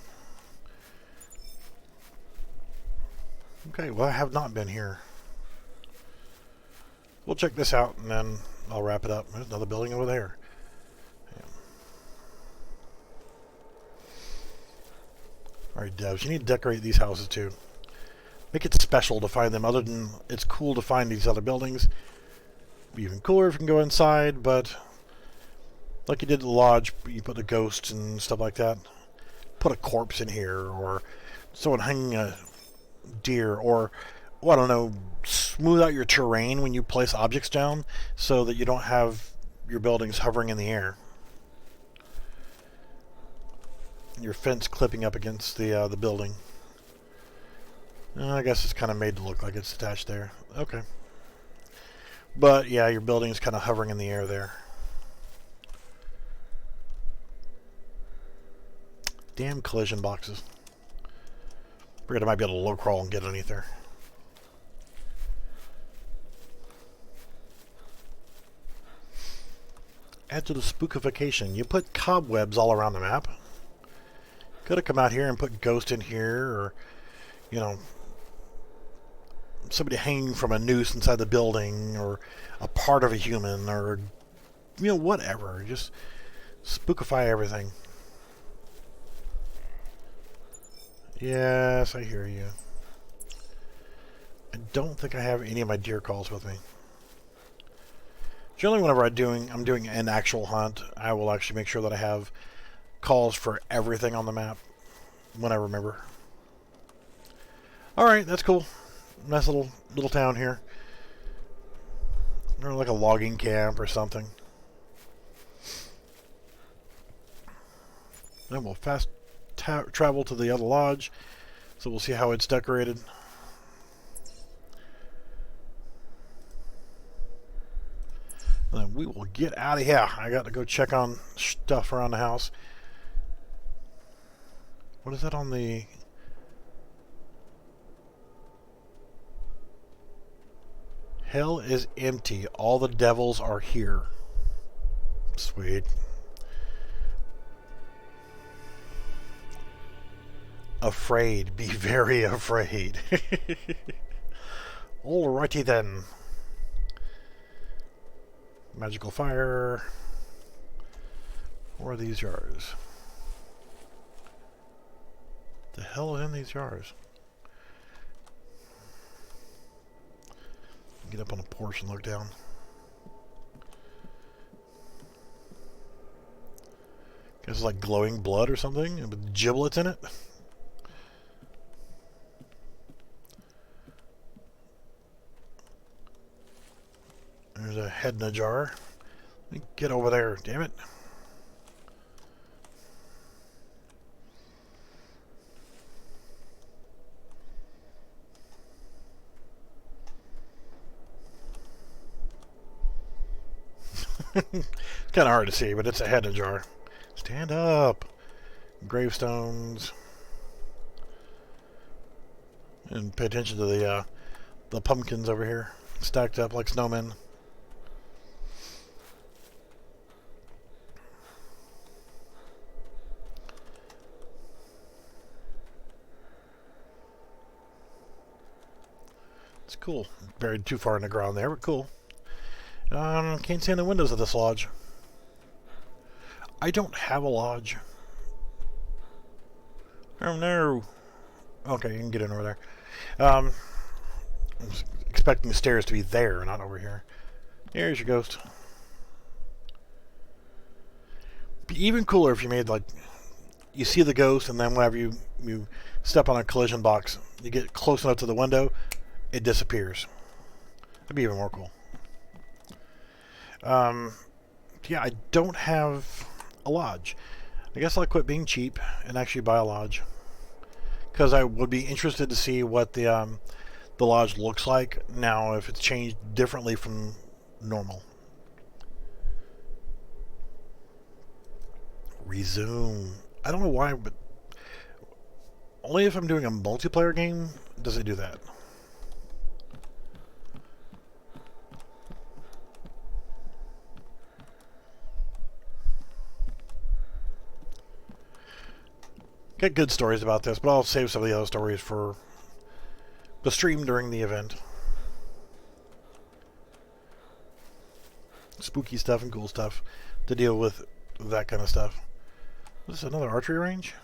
Speaker 1: Okay, well, I have not been here. We'll check this out, and then I'll wrap it up. There's another building over there. Yeah. Alright, devs, you need to decorate these houses too. Make it special to find them, other than it's cool to find these other buildings. It'd be even cooler if you can go inside, but like you did at the lodge, you put a ghost and stuff like that. Put a corpse in here, or someone hanging a deer, or, well, I don't know, smooth out your terrain when you place objects down so that you don't have your buildings hovering in the air. Your fence clipping up against the building. I guess it's kind of made to look like it's attached there. Okay. But yeah, your building's kind of hovering in the air there. Damn collision boxes. Figured I might be able to low crawl and get underneath there. Add to the spookification. You put cobwebs all around the map. Could have come out here and put ghost in here, or, you know, somebody hanging from a noose inside the building, or a part of a human, or, you know, whatever. Just spookify everything. Yes, I hear you. I don't think I have any of my deer calls with me. Generally, whenever I'm doing an actual hunt, I will actually make sure that I have calls for everything on the map when I remember. Alright, that's cool. Nice little town here. Or like a logging camp or something. Then we'll fast travel to the other lodge, so we'll see how it's decorated. And then we will get out of here. I got to go check on stuff around the house. What is that on the... Hell is empty. All the devils are here. Sweet. Afraid. Be very afraid. Alrighty then. Magical fire. Where are these jars? The hell is in these jars? Get up on a porch and look down. Guess it's like glowing blood or something with giblets in it. There's a head in a jar. Let me get over there, damn it. It's kind of hard to see, but it's a head in a jar. Stand up. Gravestones. And pay attention to the pumpkins over here, stacked up like snowmen. It's cool. Buried too far in the ground there, but cool. Can't see in the windows of this lodge. I don't have a lodge. Oh no. Okay, you can get in over there. I was expecting the stairs to be there, not over here. Here's your ghost. Be even cooler if you made, like, you see the ghost, and then whenever you step on a collision box, you get close enough to the window, it disappears. That'd be even more cool. Yeah, I don't have a lodge. I guess I'll quit being cheap and actually buy a lodge, because I would be interested to see what the lodge looks like now, if it's changed differently from normal. Resume. I don't know why, but only if I'm doing a multiplayer game does it do that. Got good stories about this, but I'll save some of the other stories for the stream during the event. Spooky stuff and cool stuff to deal with that kind of stuff. Is this another archery range?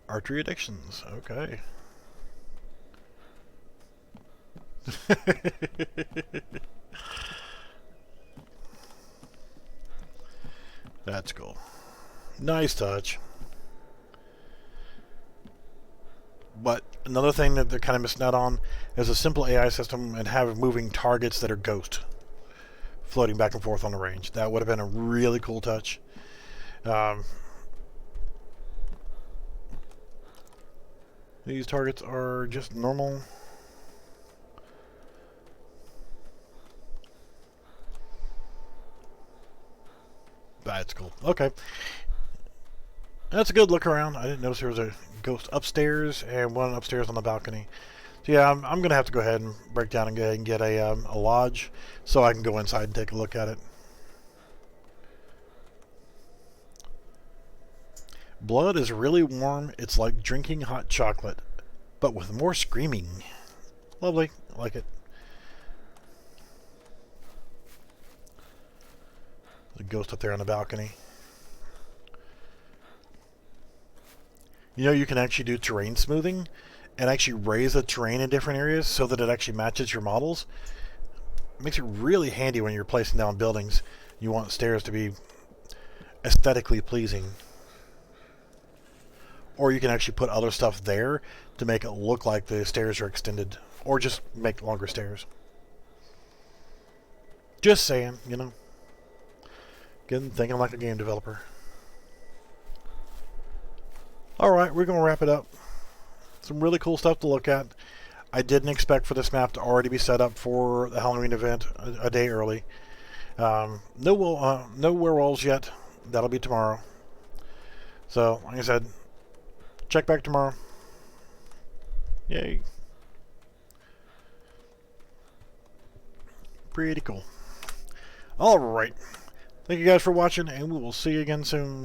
Speaker 1: Archery addictions. Okay. That's cool. Nice touch. But another thing that they're kind of missing out on is a simple AI system and have moving targets that are ghost, floating back and forth on the range. That would have been a really cool touch. These targets are just normal. That's cool. Okay. That's a good look around. I didn't notice there was a ghost upstairs and one upstairs on the balcony. So yeah, I'm going to have to go ahead and break down and go ahead and get a lodge so I can go inside and take a look at it. Blood is really warm. It's like drinking hot chocolate, but with more screaming. Lovely. I like it. There's a ghost up there on the balcony. You know, you can actually do terrain smoothing and actually raise the terrain in different areas so that it actually matches your models. It makes it really handy when you're placing down buildings. You want stairs to be aesthetically pleasing. Or you can actually put other stuff there to make it look like the stairs are extended. Or just make longer stairs. Just saying, you know. Getting thinking like a game developer. Alright, we're going to wrap it up. Some really cool stuff to look at. I didn't expect for this map to already be set up for the Halloween event a day early. No werewolves yet. That'll be tomorrow. So, like I said, check back tomorrow. Yay. Pretty cool. Alright. Thank you guys for watching, and we will see you again soon.